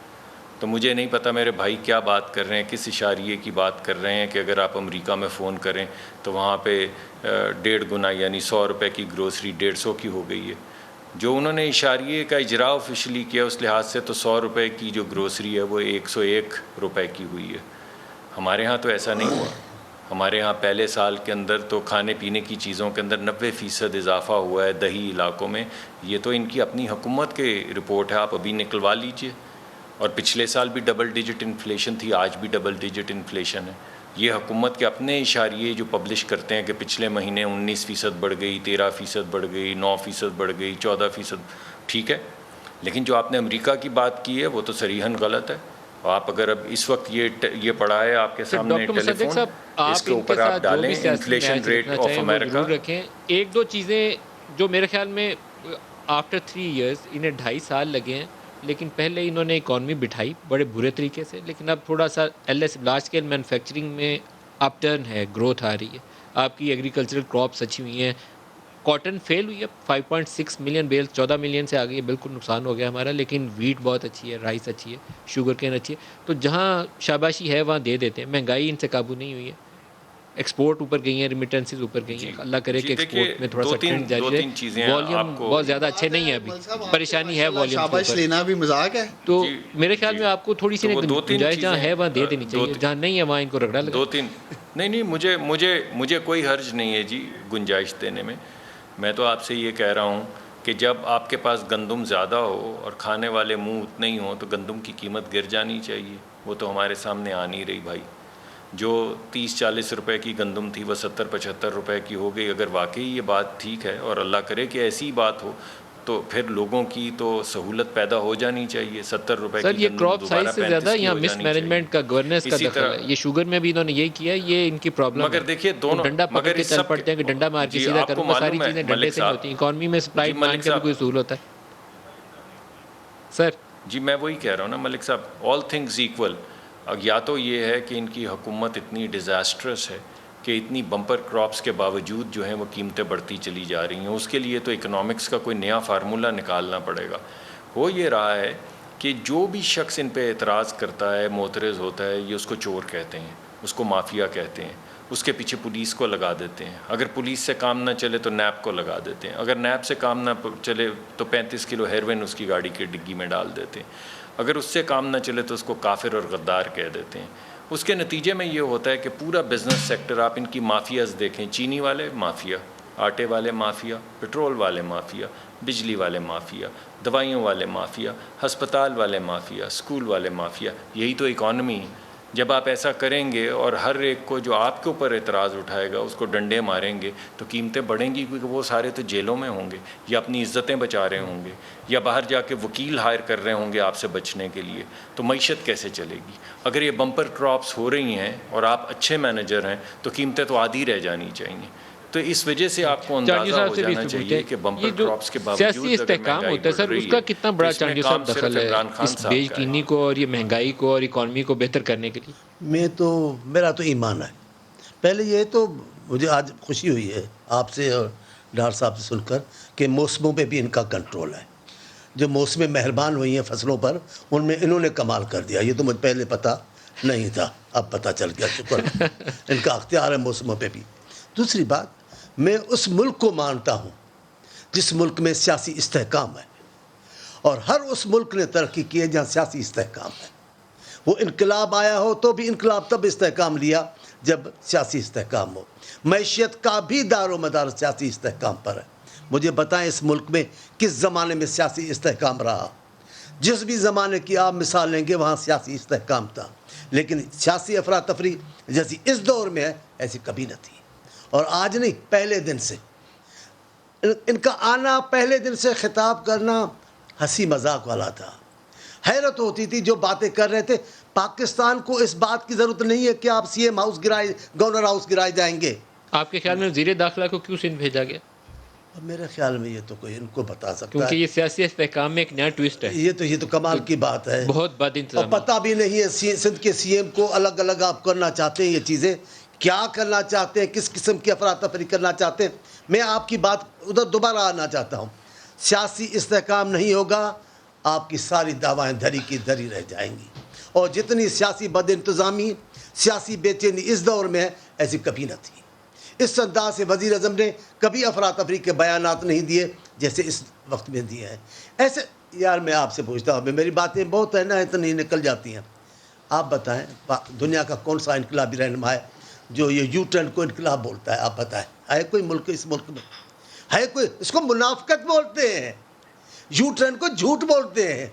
تو مجھے نہیں پتہ میرے بھائی کیا بات کر رہے ہیں, کس اشاریے کی بات کر رہے ہیں کہ اگر آپ امریکہ میں فون کریں تو وہاں پہ 1.5 گنا یعنی $100 کی گروسری 150 کی ہو گئی ہے. جو انہوں نے اشاریے کا اجرا آفیشلی کیا اس لحاظ سے تو 100 روپے کی جو گروسری ہے وہ 101 روپے کی ہوئی ہے. ہمارے ہاں تو ایسا نہیں ہوا. ہمارے ہاں پہلے سال کے اندر تو کھانے پینے کی چیزوں کے اندر 90% اضافہ ہوا ہے دیہی علاقوں میں. یہ تو ان کی اپنی حکومت کے رپورٹ ہے, آپ ابھی نکلوا لیجئے. اور پچھلے سال بھی ڈبل ڈیجٹ انفلیشن تھی, آج بھی ڈبل ڈیجٹ انفلیشن ہے. یہ حکومت کے اپنے اشاریے جو پبلش کرتے ہیں کہ پچھلے مہینے 19% بڑھ گئی, 13% بڑھ گئی, 9% بڑھ گئی, 14%. ٹھیک ہے, لیکن جو آپ نے امریکہ کی بات کی ہے وہ تو صریحاً غلط ہے. آپ اگر اب اس وقت یہ پڑھا ہے آپ کے سامنے ٹیلی فون, اس کے اوپر آپ ڈالیں انفلیشن ریٹ آف امریکہ. رکھیں ایک دو چیزیں جو میرے خیال میں آفٹر 3 ایئرس انہیں 2.5 سال لگے ہیں, لیکن پہلے انہوں نے اکانومی بٹھائی بڑے برے طریقے سے, لیکن اب تھوڑا سا LS لارج اسکیل مینوفیکچرنگ میں اپ ٹرن ہے, گروتھ آ رہی ہے. آپ کی ایگریکلچرل کراپس اچھی ہوئی ہیں. کاٹن فیل ہوئی ہے 5.6 ملین بیل 14 ملین سے آگے, بالکل نقصان ہو گیا ہمارا. لیکن ویٹ بہت اچھی ہے, رائس اچھی ہے, شوگر کین اچھی ہے. تو جہاں شاباشی ہے وہاں دے دیتے ہیں. مہنگائی ان سے قابو نہیں ہوئی ہے, ایکسپورٹ اوپر گئی ہیں, ریمیٹنسز اوپر گئی ہیں. اللہ کرے کہ ایکسپورٹ میں تھوڑا سا ٹرینڈ جاری رہے. والیوم بہت زیادہ اچھے نہیں ہے, ابھی پریشانی ہے والیوم. شاباش لینا بھی مذاق ہے. تو میرے خیال میں آپ کو تھوڑی سی گنجائش جہاں ہے وہاں دے دینی چاہیے, جہاں نہیں ہے وہاں ان کو رگڑا لگا. نہیں مجھے کوئی حرج نہیں ہے جی گنجائش دینے میں. میں تو آپ سے یہ کہہ رہا ہوں کہ جب آپ کے پاس گندم زیادہ ہو اور کھانے والے منہ اتنے ہی ہوں تو گندم کی قیمت گر جانی چاہیے. وہ تو ہمارے سامنے آ نہیں رہی بھائی. جو 30-40 روپے کی گندم تھی وہ 70-75 روپے کی ہو گئی. اگر واقعی یہ بات ٹھیک ہے, اور اللہ کرے کہ ایسی بات ہو, تو پھر لوگوں کی تو سہولت پیدا ہو جانی چاہیے. 70 روپے سر یہ کراپ سائز سے زیادہ یہاں مس مینجمنٹ کا, گورننس کا دخل ہے. یہ شوگر میں بھی انہوں نے یہی کیا, یہ ان کی پرابلم ہے. مگر دیکھیے دونوں ڈنڈا پکڑ کے چل پڑتے ہیں کہ ڈنڈا مار کے سیدھا کروں. ساری چیزیں ڈنڈے سے نہیں ہوتی. اکانومی میں سپلائی ڈیمانڈ کا بھی کوئی اصول ہوتا ہے سر. جی میں وہی کہہ رہا ہوں نا ملک صاحب, آل تھنگز ایکول. یا تو یہ ہے کہ ان کی حکومت اتنی ڈیزاسٹرس ہے کہ اتنی بمپر کراپس کے باوجود جو ہیں وہ قیمتیں بڑھتی چلی جا رہی ہیں. اس کے لیے تو اکنامکس کا کوئی نیا فارمولہ نکالنا پڑے گا. ہو یہ رہا ہے کہ جو بھی شخص ان پہ اعتراض کرتا ہے, معترض ہوتا ہے, یہ اس کو چور کہتے ہیں, اس کو مافیا کہتے ہیں. اس کے پیچھے پولیس کو لگا دیتے ہیں. اگر پولیس سے کام نہ چلے تو نیب کو لگا دیتے ہیں. اگر نیب سے کام نہ چلے تو 35 کلو ہیروین اس کی گاڑی کی ڈگی میں ڈال دیتے ہیں. اگر اس سے کام نہ چلے تو اس کو کافر اور غدار کہہ دیتے ہیں. اس کے نتیجے میں یہ ہوتا ہے کہ پورا بزنس سیکٹر, آپ ان کی مافیاز دیکھیں, چینی والے مافیا, آٹے والے مافیا, پٹرول والے مافیا, بجلی والے مافیا, دوائیوں والے مافیا, ہسپتال والے مافیا, اسکول والے مافیا. یہی تو اکانومی ہے. جب آپ ایسا کریں گے اور ہر ایک کو جو آپ کے اوپر اعتراض اٹھائے گا اس کو ڈنڈے ماریں گے تو قیمتیں بڑھیں گی, کیونکہ وہ سارے تو جیلوں میں ہوں گے یا اپنی عزتیں بچا رہے ہوں گے یا باہر جا کے وکیل ہائر کر رہے ہوں گے آپ سے بچنے کے لیے. تو معیشت کیسے چلے گی؟ اگر یہ بمپر کراپس ہو رہی ہیں اور آپ اچھے مینیجر ہیں تو قیمتیں تو آدھی رہ جانی چاہیے. تو اس وجہ سے آپ کو اندازہ ہو جانا چاہیے کہ بمپر کراپس کے باوجود سیاسی استحکام ہوتا ہے سر, اس کا کتنا بڑا چانجی صاحب دخل ہے اس بیج چینی کو اور یہ مہنگائی کو اور اکانومی کو بہتر کرنے کے لیے؟ میرا تو ایمان ہے. پہلے یہ تو مجھے آج خوشی ہوئی ہے آپ سے اور ڈاکٹر صاحب سے سن کر کہ موسموں پہ بھی ان کا کنٹرول ہے. جو موسمیں مہربان ہوئی ہیں فصلوں پر, ان میں انہوں نے کمال کر دیا. یہ تو مجھے پہلے پتہ نہیں تھا, اب پتہ چل گیا. شکر ان کا اختیار ہے موسموں پہ بھی. دوسری بات, میں اس ملک کو مانتا ہوں جس ملک میں سیاسی استحکام ہے, اور ہر اس ملک نے ترقی کی ہے جہاں سیاسی استحکام ہے. وہ انقلاب آیا ہو تو بھی انقلاب تب استحکام لیا جب سیاسی استحکام ہو. معیشت کا بھی دار و مدار سیاسی استحکام پر ہے. مجھے بتائیں اس ملک میں کس زمانے میں سیاسی استحکام رہا؟ جس بھی زمانے کی آپ مثال لیں گے وہاں سیاسی استحکام تھا, لیکن سیاسی افراتفری جیسی اس دور میں ہے ایسی کبھی نہ تھی. اور آج نہیں, پہلے دن سے ان کا آنا, پہلے دن سے خطاب کرنا ہنسی مذاق والا تھا. حیرت ہوتی تھی جو باتیں کر رہے تھے. پاکستان کو اس بات کی ضرورت نہیں ہے کہ آپ CM ہاؤس گرائے, گورنر ہاؤس گرائے جائیں گے. آپ کے خیال میں وزیر داخلہ کو کیوں سندھ بھیجا گیا؟ میرے خیال میں یہ تو کوئی ان کو بتا سکتا ہے, کیونکہ یہ سیاسی استحکام میں ایک نیا ٹویسٹ ہے. یہ تو کمال کی بات ہے. بہت بد انتظام. اور پتہ بھی نہیں ہے سندھ کے CM کو الگ الگ آپ کرنا چاہتے ہیں. یہ چیزیں کیا کرنا چاہتے ہیں, کس قسم کی افراتفری کرنا چاہتے ہیں. میں آپ کی بات ادھر دوبارہ آنا چاہتا ہوں. سیاسی استحکام نہیں ہوگا, آپ کی ساری دعوائیں دھری کی دھری رہ جائیں گی. اور جتنی سیاسی بد انتظامی, سیاسی بے چینی اس دور میں ہے, ایسی کبھی نہ تھی. اس انداز سے وزیر اعظم نے کبھی افراتفری کے بیانات نہیں دیے جیسے اس وقت میں دیا ہے. ایسے یار میں آپ سے پوچھتا ہوں, میری باتیں بہت ہیں نا, اتنی نکل جاتی ہیں. آپ بتائیں دنیا کا کون سا انقلابی رہنما ہے جو یہ یو ٹرن کو انقلاب بولتا ہے؟ آپ بتائیں, ہے کوئی ملک اس ملک میں؟ ہے کوئی؟ اس کو منافقت بولتے ہیں, یو ٹرن کو جھوٹ بولتے ہیں,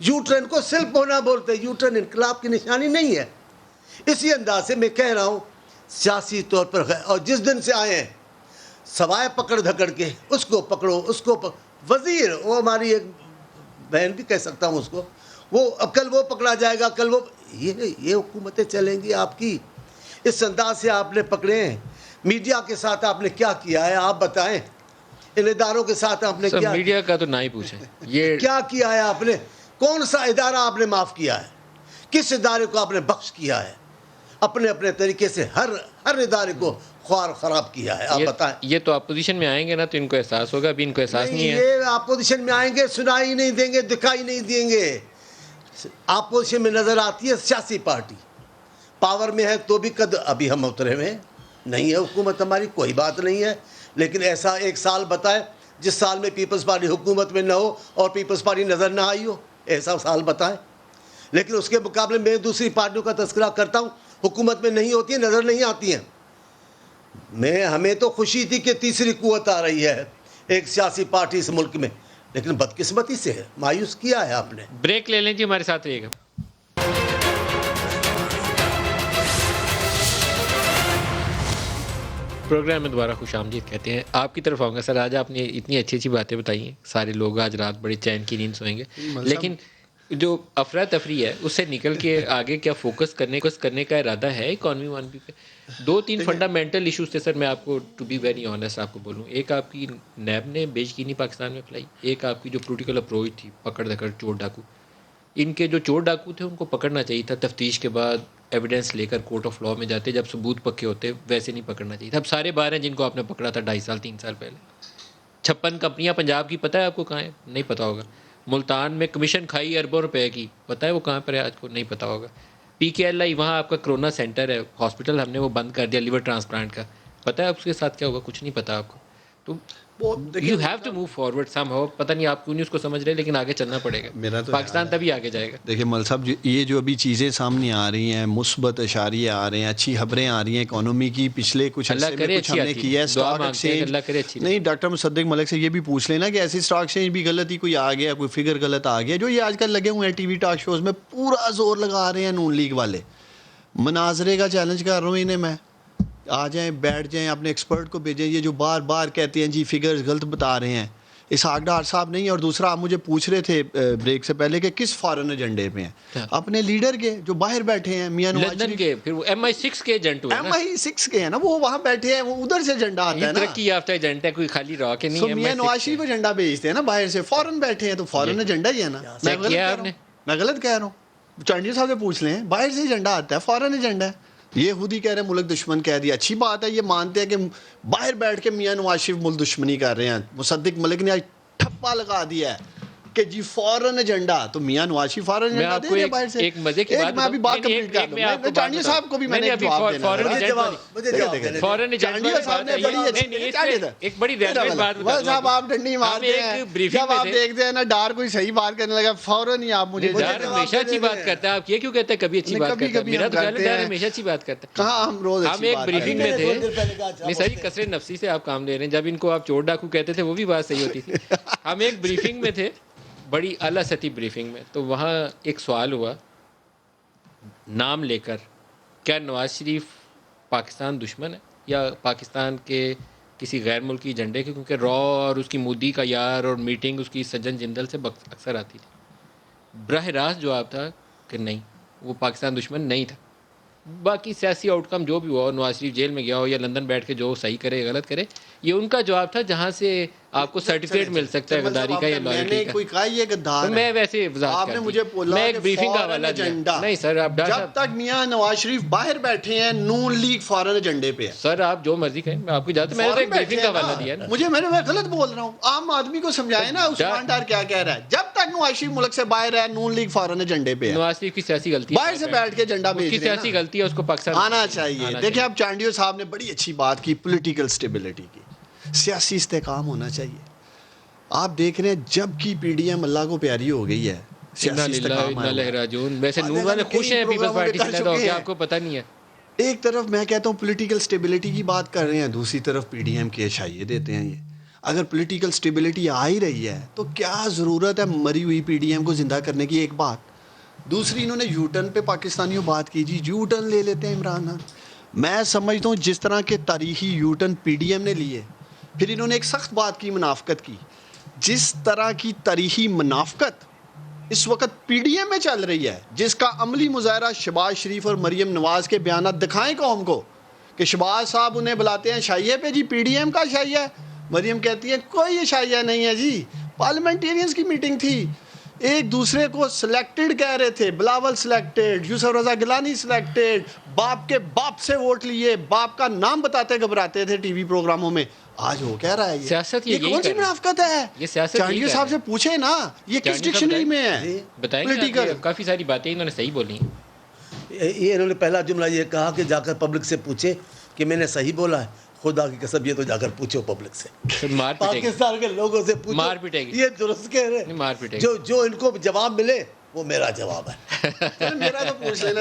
یو ٹرن کو سلپ ہونا بولتے ہیں. یو ٹرن انقلاب کی نشانی نہیں ہے. اسی انداز سے میں کہہ رہا ہوں سیاسی طور پر, اور جس دن سے آئے ہیں سوائے پکڑ دھکڑ کے, اس کو پکڑو, اس کو وزیر, وہ ہماری ایک بہن بھی کہہ سکتا ہوں اس کو, وہ کل وہ پکڑا جائے گا, کل وہ, یہ حکومتیں چلیں گی آپ کی. اس انداز سے آپ نے پکڑے ہیں. میڈیا کے ساتھ آپ نے کیا کیا ہے آپ بتائیں, ان اداروں کے ساتھ آپ نے کیا, میڈیا کا تو نہ ہی پوچھیں, یہ کیا کیا ہے آپ نے؟ کون سا ادارہ آپ نے معاف کیا ہے؟ کس ادارے کو آپ نے بخش کیا ہے؟ اپنے اپنے طریقے سے ہر ادارے کو خوار خراب کیا ہے. آپ بتائیں. یہ تو اپوزیشن میں آئیں گے نا تو ان کو احساس ہوگا, ابھی ان کو احساس نہیں ہے. یہ اپوزیشن میں آئیں گے, سنائی نہیں دیں گے, دکھائی نہیں دیں گے. اپوزیشن میں نظر آتی ہے سیاسی پارٹی, پاور میں ہے تو بھی ابھی ہم اترے ہوئے نہیں ہے حکومت ہماری, کوئی بات نہیں ہے. لیکن ایسا ایک سال بتائے جس سال میں پیپلز پارٹی حکومت میں نہ ہو اور پیپلز پارٹی نظر نہ آئی ہو, ایسا سال بتائیں. لیکن اس کے مقابلے میں دوسری پارٹیوں کا تذکرہ کرتا ہوں, حکومت میں نہیں ہوتی ہیں, نظر نہیں آتی ہیں. ہمیں تو خوشی تھی کہ تیسری قوت آ رہی ہے ایک سیاسی پارٹی اس ملک میں, لیکن بدقسمتی سے ہے, مایوس کیا ہے آپ نے. بریک لے لیں جی, ہمارے ساتھ رہیے گا. پروگرام میں دوبارہ خوش آمدید کہتے ہیں. آپ کی طرف آؤں گا سر. آج آپ نے اتنی اچھی اچھی باتیں بتائی ہیں, سارے لوگ آج رات بڑی چین کی نیند سوئیں گے, لیکن جو افراتفری ہے اس سے نکل کے آگے کیا فوکس کرنے کا ارادہ ہے اکانومی پہ؟ 2-3 فنڈامنٹل ایشوز تھے سر, میں آپ کو ٹو بی ویری آنیسٹ آپ کو بولوں. ایک آپ کی نیب نے بیچ پاکستان میں پھیلائی, ایک آپ کی جو پولیٹیکل اپروچ تھی, پکڑ دھکڑ چور ڈاکو. ان کے جو چور ڈاکو تھے ان کو پکڑنا چاہیے تھا, تفتیش کے بعد ایویڈنس لے کر کورٹ آف لاء میں جاتے, جب ثبوت پکے ہوتے, ویسے نہیں پکڑنا چاہیے تھا. اب سارے باہر ہیں جن کو آپ نے پکڑا تھا 2.5-3 سال پہلے. 56 کمپنیاں پنجاب کی, پتہ ہے آپ کو کہاں ہیں؟ نہیں پتہ ہوگا. ملتان میں کمیشن کھائی اربوں روپے کی, پتہ ہے وہ کہاں پر ہے آج کو؟ نہیں پتہ ہوگا. PKLI وہاں آپ کا کرونا سینٹر ہے, ہاسپٹل ہم نے وہ بند کر دیا لیور ٹرانسپلانٹ کا, پتہ ہے اس کے ساتھ کیا ہوگا؟ کچھ نہیں پتہ آپ کو. تو you have to move forward somehow. پتہ نہیں آپ کیوں نہیں اس کو سمجھ رہے, لیکن آگے چلنا پڑے گا. پاکستان تبھی آگے جائے گا. دیکھیں مل صاحب, یہ جو ابھی چیزیں سامنے آ رہی ہیں, مثبت اشاریے آ رہے ہیں, اچھی خبریں آ رہی ہیں اکانومی کی, پچھلے کچھ عرصے میں کچھ ہم نے کیا ہے. اسٹاک ایکسچینج نہیں, ڈاکٹر مصدق ملک سے یہ بھی پوچھ لینا کہ ایسی اسٹاک ایکسچینج بھی غلطی کوئی آ گیا, کوئی فگر غلط آ گیا. جو یہ آج کل لگے ہوئے ہیں ٹی وی ٹاک شوز میں, پورا زور لگا رہے ہیں نون لیگ والے. مناظرے کا چیلنج کر رہا ہوں انہیں میں, آ جائیں, بیٹھ جائیں, اپنے ایکسپرٹ کو بھیجیں. یہ جو بار بار کہتے ہیں جی فگرز غلط بتا رہے ہیں, اسحاق ڈار صاحب نہیں. اور دوسرا آپ مجھے پوچھ رہے تھے بریک سے پہلے کہ کس فارن ایجنڈے پہ ہیں اپنے لیڈر کے جو باہر بیٹھے ہیں, میاں نواز شریف کے, پھر وہ MI6 کے ایجنٹ ہوئے, MI6 کے ہیں نا, وہ وہاں بیٹھے ہیں, وہ ادھر سے ایجنڈا آتا ہے نا, ترقی یافتہ ایجنٹ ہے, کوئی خالی را کے نہیں ہے. میاں نواز شریف ایجنڈا بھیجتے ہیں نا باہر سے, فارن بیٹھے ہیں تو فارن ایجنڈا ہی ہے نا. میں غلط کہہ رہا ہوں, چانڈی صاحب سے پوچھ لیں, باہر سے ایجنڈا آتا ہے, فارن ایجنڈا ہے. یہ خود ہی کہہ رہے ہیں ملک دشمن کہہ دیا, اچھی بات ہے, یہ مانتے ہیں کہ باہر بیٹھ کے میاں نواز شریف ملک دشمنی کر رہے ہیں. مصدق ملک نے آج ٹھپا لگا دیا ہے کہ جی فورن ایجنڈا, تو میاں نواز شریف فورن ایجنڈا دے رہے ہیں باہر سے. ایک مزے کی بات, میں ابھی بات کمپلیٹ کر دوں, میں چانڈی صاحب کو بھی میں نے جواب دینا ہے. فورن ایجنڈا ایک بڑی ریلیونٹ بات بتا صاحب, آپ ڈنڈی مارتے ہیں جب آپ دیکھتے ہیں نا ڈار کوئی صحیح بات کرنے لگا فوراً ہی آپ مجھے. ڈار ہمیشہ اچھی بات کرتا ہے, آپ یہ کیوں کہتے ہیں کبھی اچھی بات کرتا ہے؟ میرا تو خیال ہے ڈار ہمیشہ اچھی بات کرتا ہے. کہاں ہم روز ہم ایک بریفنگ میں تھے, نہیں صحیح کثرت نفسی سے آپ کام لے رہے ہیں. جب ان کو آپ چور ڈاکو کہتے تھے وہ بھی بات صحیح ہوتی تھی. ہم ایک بریفنگ میں تھے, بڑی اعلیٰ سطحی بریفنگ میں, تو وہاں ایک سوال ہوا نام لے کر, کیا نواز شریف پاکستان دشمن ہے یا پاکستان کے کسی غیر ملکی ایجنڈے کے؟ کیونکہ را اور اس کی مودی کا یار اور میٹنگ اس کی سجن جندل سے اکثر آتی تھی. براہ راست جواب تھا کہ نہیں, وہ پاکستان دشمن نہیں تھا. باقی سیاسی آؤٹ کم جو بھی ہوا, نواز شریف جیل میں گیا ہو یا لندن بیٹھ کے جو صحیح کرے غلط کرے, یہ ان کا جواب تھا جہاں سے آپ کو سرٹیفکیٹ مل سکتا ہے غداری کا یا لائلٹی کا. کوئی کہا یہ غدار ہے, میں ویسے آپ نے مجھے بولا میں ایک بریفنگ کا حوالہ دیا. نہیں سر, آپ جب تک میاں نواز شریف باہر بیٹھے ہیں نون لیگ فارن ایجنڈے پہ ہے. سر آپ جو مرضی کہیں, میں آپ کو اجازت, میں نے ایک بریفنگ کا حوالہ دیا نا. میں غلط بول رہا ہوں, عام آدمی کو سمجھائیں نا عثمان ڈار کیا کہہ رہا ہے. جب تک نواز شریف ملک سے باہر ہے نون لیگ فارن ایجنڈے پہ ہے. نواز شریف کی سیاسی غلطی ہے, باہر سے بیٹھ کے ایجنڈا بھیج رہے ہیں, سیاسی غلطی ہے, اس کو پاکستان آنا چاہیے. دیکھیں اب چانڈیو صاحب نے بڑی اچھی بات کی, پولیٹیکل سٹیبلٹی کی, سیاسی استحکام ہونا چاہیے. آپ دیکھ رہے ہیں جب کی پی ڈی ایم اللہ کو پیاری ہو گئی ہے ویسے نور والے خوش ہیں پیپلز پارٹی سے زیادہ ہو کے، آپ کو پتہ نہیں ہے. ایک طرف میں کہتا ہوں پولیٹیکل سٹیبلٹی کی بات کر رہے ہیں، دوسری طرف پی ڈی ایم کے اشائیے دیتے ہیں. یہ اگر پولیٹیکل سٹیبلٹی آ ہی رہی ہے تو کیا ضرورت ہے مری ہوئی پی ڈی ایم کو زندہ کرنے کی؟ ایک بات. دوسری انہوں نے یو ٹرن پہ پاکستانیوں بات کی، جی یو ٹرن لے لیتے ہیں عمران خان. میں سمجھتا ہوں جس طرح کے تاریخی U turn P D M نے لیے، پھر انہوں نے ایک سخت بات کی، منافقت کی. جس طرح کی تاریخی منافقت اس وقت پی ڈی ایم میں چل رہی ہے، جس کا عملی مظاہرہ شہباز شریف اور مریم نواز کے بیانات دکھائیں قوم کو کہ شہباز صاحب انہیں بلاتے ہیں شائیے پہ، جی پی ڈی ایم کا شائیہ ہے. مریم کہتی ہے کوئی شائیہ نہیں ہے جی، پارلیمنٹیرینز کی میٹنگ تھی، ایک دوسرے کو سلیکٹڈ کہہ رہے تھے، بلاول سلیکٹڈ، یوسف رضا گیلانی سلیکٹڈ، باپ کے باپ سے ووٹ لیے، باپ کا نام بتاتے گھبراتے تھے ٹی وی پروگراموں میں. آج وہ کہہ رہا ہے سیاست یہ کون سی منافقت ہے؟ یہ سیاست چانڈیو صاحب سے پوچھیں نا یہ کس ڈکشنری میں ہے. بتائیں، کافی ساری باتیں انہوں نے صحیح بولی ہیں. یہ انہوں نے پہلا جملہ یہ کہا کہ جا کر پبلک سے پوچھے کہ میں نے صحیح بولا ہے. خدا کی قسم یہ تو جا کر پوچھو پبلک سے، پاکستان کے لوگوں سے پوچھو، مار پیٹے گی. یہ درست کہہ رہے ہیں. جو ان کو جواب ملے وہ میرا جواب ہے. میرا تو پوچھ لینا.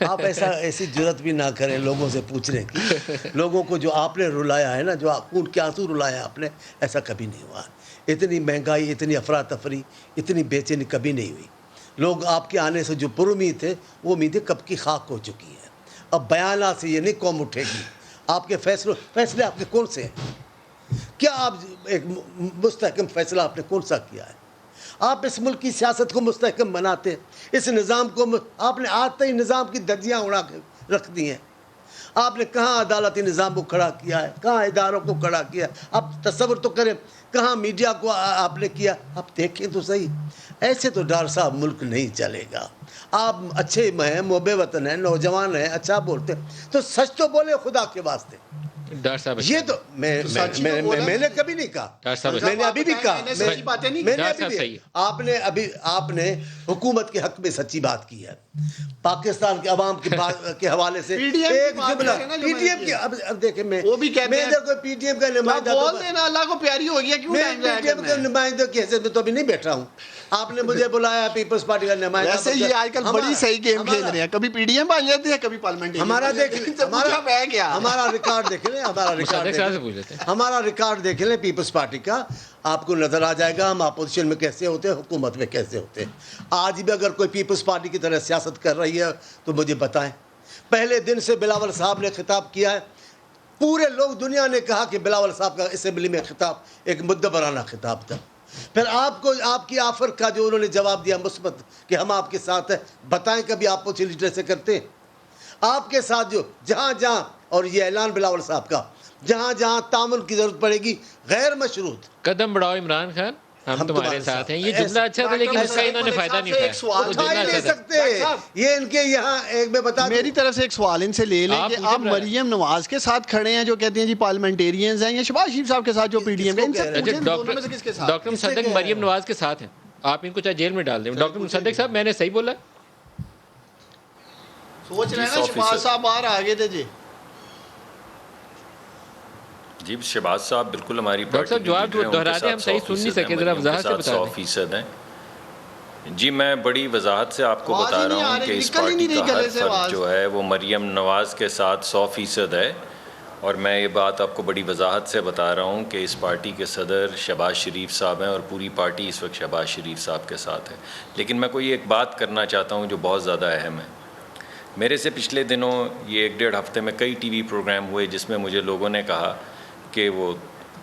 آپ ایسی جرت بھی نہ کریں لوگوں سے پوچھنے کی. لوگوں کو جو آپ نے رلایا ہے نا، جو خون کے آنسو رلایا آپ نے، ایسا کبھی نہیں ہوا. اتنی مہنگائی، اتنی افراتفری، اتنی بے چینی کبھی نہیں ہوئی. لوگ آپ کے آنے سے جو پر امید تھے وہ امیدیں کب کی خاک ہو چکی ہیں. اب بیانات سے یہ نہیں قوم اٹھے گی. آپ کے فیصلے آپ کے کون سے ہیں؟ کیا آپ ایک مستحکم فیصلہ آپ نے کون سا کیا ہے؟ آپ اس ملک کی سیاست کو مستحکم بناتے ہیں، اس نظام کو آپ نے آج تک نظام کی دھجیاں اڑا کے رکھ دی ہیں. آپ نے کہاں عدالتی نظام کو کھڑا کیا ہے، کہاں اداروں کو کھڑا کیا. اب تصور تو کریں کہاں میڈیا کو آپ نے کیا. آپ دیکھیں تو صحیح. ایسے تو ڈار صاحب ملک نہیں چلے گا. آپ اچھے ہیں، محب وطن ہیں، نوجوان ہیں، اچھا بولتے ہیں تو سچ تو بولے خدا کے واسطے. ڈاکٹر صاحب یہ تو میں نے کبھی نہیں کہا، میں نے ابھی بھی کہا، آپ نے حکومت کے حق میں سچی بات کی ہے. پاکستان کے عوام کے حوالے سے ایک جملہ پی ڈی ایم کی. اب دیکھیں میں کوئی پی ڈی ایم کا نمائندہ بول دینا اللہ کو پیاری ہو گیا، کیوں ٹائم پی ڈی ایم کا نمائندہ کی حیثیت میں تو ابھی نہیں بیٹھا ہوں. آپ نے مجھے بلایا پیپلز پارٹی کا نمائندہ. ویسے یہ آج کل بڑی صحیح گیم کھیل رہے ہیں، کبھی پی ڈی ایم بن جاتے ہیں، کبھی پارلیمنٹ. ہمارا ریکارڈ دیکھ لیں، ہمارا ریکارڈ دیکھ لیں پیپلز پارٹی کا. آپ کو نظر آ جائے گا ہم اپوزیشن میں کیسے ہوتے ہیں، حکومت میں کیسے ہوتے ہیں. آج بھی اگر کوئی پیپلز پارٹی کی طرح سیاست کر رہی ہے تو مجھے بتائیں. پہلے دن سے بلاول صاحب نے خطاب کیا ہے، پورے لوگ دنیا نے کہا کہ بلاول صاحب کا اسمبلی میں خطاب ایک مدبرانہ خطاب تھا. پھر آپ کی آفر کا جو انہوں نے جواب دیا مثبت کہ ہم آپ کے ساتھ ہیں. بتائیں کبھی آپ کو لیڈر سے کرتے ہیں آپ کے ساتھ جو جہاں اور یہ اعلان بلاول صاحب کا جہاں تعاون کی ضرورت پڑے گی غیر مشروط قدم بڑھاؤ عمران خان، ہم تمہارے ساتھ ہیں. یہ جملہ اچھا تھا لیکن اس کا انہوں نے فائدہ نہیں اٹھایا. نہیں سکتے یہ ان کے یہاں. ایک میں بتا میری طرف سے ایک سوال ان سے لے لیں کہ آپ مریم نواز کے ساتھ کھڑے ہیں جو کہتے ہیں جی پارلیمنٹیرینز ہیں، یا شہباز شریف صاحب کے ساتھ جو پی ڈی ایم. ڈاکٹر مصدق مریم نواز کے ساتھ ہیں، آپ ان کو چاہے جیل میں ڈال دیں. ڈاکٹر مصدق صاحب میں نے صحیح بولا؟ سوچ رہے ہیں نا شہباز صاحب باہر آگے تھے. جی شہباز صاحب بالکل ہماری ڈاکٹر صاحب جواب دہرا دیں، ہم صحیح سن نہیں سکے، ذرا وضاحت سے بتا دیں. 100% ہیں جی. میں بڑی وضاحت سے آپ کو بتا رہا ہوں کہ اس پارٹی کا ہر فرد جو ہے وہ مریم نواز کے ساتھ 100% ہے. اور میں یہ بات آپ کو بڑی وضاحت سے بتا رہا ہوں کہ اس پارٹی کے صدر شہباز شریف صاحب ہیں اور پوری پارٹی اس وقت شہباز شریف صاحب کے ساتھ ہے. لیکن میں کوئی ایک بات کرنا چاہتا ہوں جو بہت زیادہ اہم ہے. میرے سے پچھلے دنوں یہ 1-1.5 ہفتے میں کئی ٹی وی پروگرام ہوئے جس میں مجھے لوگوں نے کہا کہ وہ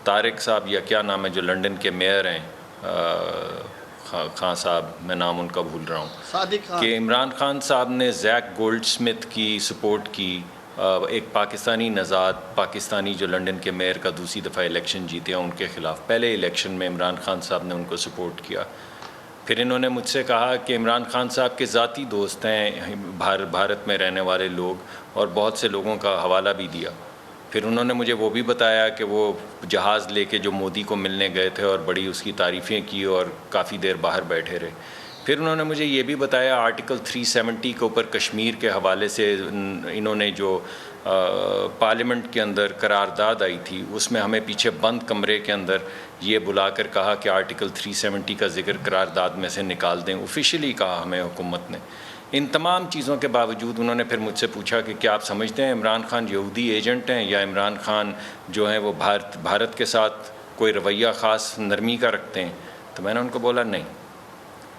طارق صاحب یا کیا نام ہے جو لنڈن کے میئر ہیں، خان صاحب، میں نام ان کا بھول رہا ہوں، کہ عمران خان صاحب نے زیک گولڈ سمتھ کی سپورٹ کی، ایک پاکستانی نژاد پاکستانی جو لنڈن کے میئر کا دوسری دفعہ الیکشن جیتے ہیں ان کے خلاف. پہلے الیکشن میں عمران خان صاحب نے ان کو سپورٹ کیا. پھر انہوں نے مجھ سے کہا کہ عمران خان صاحب کے ذاتی دوست ہیں بھارت میں رہنے والے لوگ، اور بہت سے لوگوں کا حوالہ بھی دیا. پھر انہوں نے مجھے وہ بھی بتایا کہ وہ جہاز لے کے جو مودی کو ملنے گئے تھے اور بڑی اس کی تعریفیں کی اور کافی دیر باہر بیٹھے رہے. پھر انہوں نے مجھے یہ بھی بتایا آرٹیکل 370 کے اوپر کشمیر کے حوالے سے انہوں نے جو پارلیمنٹ کے اندر قرارداد آئی تھی اس میں ہمیں پیچھے بند کمرے کے اندر یہ بلا کر کہا کہ آرٹیکل 370 کا ذکر قرارداد میں سے نکال دیں، آفیشیلی کہا ہمیں حکومت نے۔ ان تمام چیزوں کے باوجود انہوں نے پھر مجھ سے پوچھا کہ کیا آپ سمجھتے ہیں عمران خان یہودی ایجنٹ ہیں یا عمران خان جو ہیں وہ بھارت کے ساتھ کوئی رویہ خاص نرمی کا رکھتے ہیں؟ تو میں نے ان کو بولا نہیں،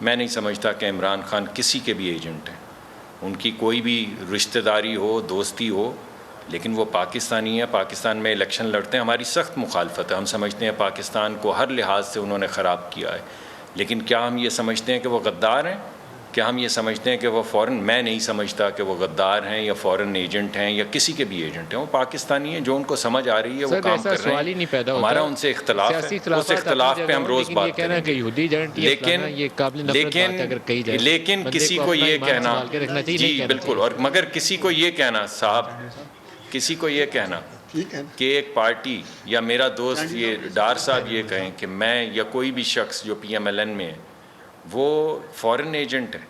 میں نہیں سمجھتا کہ عمران خان کسی کے بھی ایجنٹ ہیں، ان کی کوئی بھی رشتہ داری ہو، دوستی ہو، لیکن وہ پاکستانی ہیں، پاکستان میں الیکشن لڑتے ہیں، ہماری سخت مخالفت ہے، ہم سمجھتے ہیں پاکستان کو ہر لحاظ سے انہوں نے خراب کیا ہے، لیکن کیا ہم یہ سمجھتے ہیں کہ وہ غدار ہیں؟ کیا ہم یہ سمجھتے ہیں کہ وہ فورن؟ میں نہیں سمجھتا کہ وہ غدار ہیں یا فورن ایجنٹ ہیں یا کسی کے بھی ایجنٹ ہیں، وہ پاکستانی ہیں، جو ان کو سمجھ آ رہی ہے وہ کام کر رہے ہیں، ہمارا ان سے اختلاف ہے، اس اختلاف پہ ہم روز بات کریں گے، لیکن کسی کو یہ کہنا، جی بالکل، اور مگر کسی کو یہ کہنا صاحب، کسی کو یہ کہنا کہ ایک پارٹی یا میرا دوست یہ ڈار صاحب یہ کہیں کہ میں یا کوئی بھی شخص جو پی ایم ایل این میں ہے وہ فورن ایجنٹ ہے،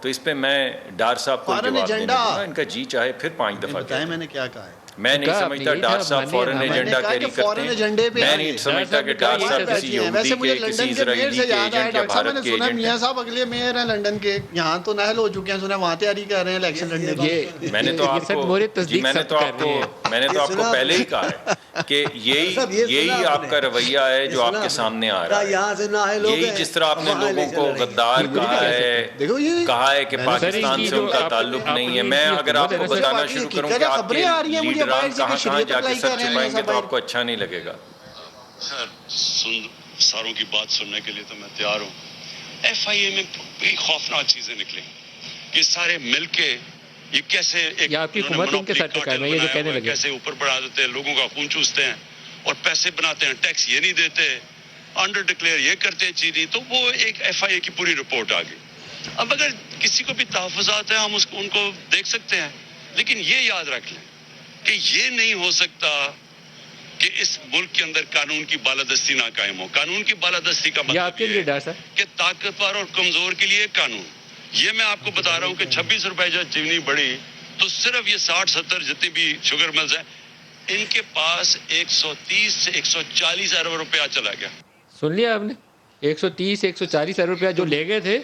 تو اس پہ میں ڈار صاحب کو جواب دینے دوں گا، ان کا جی چاہے پھر 5 دفعہ بتائیں میں نے کیا کہا ہے۔ میں نہیں سمجھتا ڈار صاحب فورن ایجنڈا کیری کرتے ہیں، میں نہیں سمجھتا کہ ڈار صاحب کسی یہودی کے، کسی اسرائیلی کے ایجنٹ یا بھارت کے ایجنٹ ہیں۔ میاں صاحب اگلے میئر ہیں لنڈن کے، یہاں تو نااہل ہو چکے ہیں، سنا وہاں تیاری کر رہے ہیں الیکشن لڑنے کی۔ میں نے تو آپ کو پہلے ہی کہا ہے کہ یہی آپ کا رویہ ہے جو آپ کے سامنے آ رہا ہے، یہی جس طرح آپ نے لوگوں کو غدار کہا ہے کہ پاکستان سے ان کا تعلق نہیں ہے۔ میں اگر آپ کو بتانا شروع کروں کہ آپ کے لیڈران کہاں کہاں جا کے سر چھپائیں گے تو آپ کو اچھا نہیں لگے گا۔ ساروں کی بات سننے کے لیے تو میں تیار ہوں۔ ایف آئی اے میں بڑی خوفناک چیزیں نکلی کہ سارے مل کے یہ کیسے کیسے اوپر بڑھا دیتے ہیں، لوگوں کا خون چوستے ہیں اور پیسے بناتے ہیں، ٹیکس یہ نہیں دیتے، انڈر ڈکلیئر یہ کرتے ہیں چیزیں، تو وہ ایک ایف آئی اے کی پوری رپورٹ آ گئی۔ اب اگر کسی کو بھی تحفظات ہیں ہم ان کو دیکھ سکتے ہیں، لیکن یہ یاد رکھ لیں کہ یہ نہیں ہو سکتا کہ اس ملک کے اندر قانون کی بالادستی نہ قائم ہو۔ قانون کی بالادستی کا مطلب یہ ہے کہ طاقتور اور کمزور کے لیے قانون۔ یہ میں آپ کو بتا رہا ہوں کہ 26 روپے جو چینی بڑھی تو صرف یہ 60-70 جتنی بھی شوگر ملز ہیں ان کے پاس 130 سے 140 ارب روپیہ چلا گیا۔ سن لیا آپ نے، 130-140 ارب روپیہ جو لے گئے تھے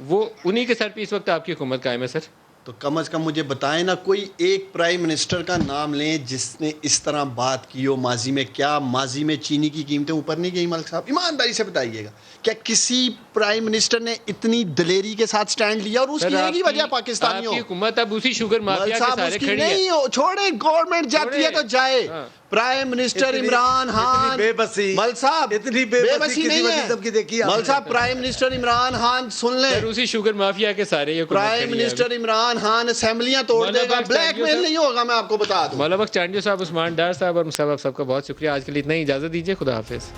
وہ انہی کے سر پہ اس وقت آپ کی حکومت قائم ہے۔ سر تو کم از کم مجھے بتائیں نا، کوئی ایک پرائم منسٹر کا نام لیں جس نے اس طرح بات کی ہو ماضی میں۔ کیا ماضی میں چینی کی قیمتیں اوپر نہیں گئی ملک صاحب؟ ایمانداری سے بتائیے گا، کیا کسی پرائم منسٹر نے اتنی دلیری کے ساتھ سٹینڈ لیا؟ اور اس کی ایک ہی وجہ پاکستانیوں، آپ کی حکومت اب اسی شوگر مافیا کے سارے کھڑی ہے۔ نہیں ہو چھوڑے، گورنمنٹ جاتی ہے تو جائے۔ پرائم منسٹر عمران خان، بے بسی مل صاحب اتنی بے بسی نہیں ہے مل صاحب۔ پرائم منسٹر عمران خان سن لیں، اسی شوگر مافیا کے سارے پرائم منسٹر عمران خان اسمبلیاں توڑ دے گا، بلیک میل نہیں ہوگا، میں آپ کو بتا دوں۔ مولانا بخش چانڈیو صاحب، عثمان ڈار صاحب اور مصعب صاحب کا بہت شکریہ۔ آج کے لیے اتنا ہی، اجازت دیجیے، خدا حافظ۔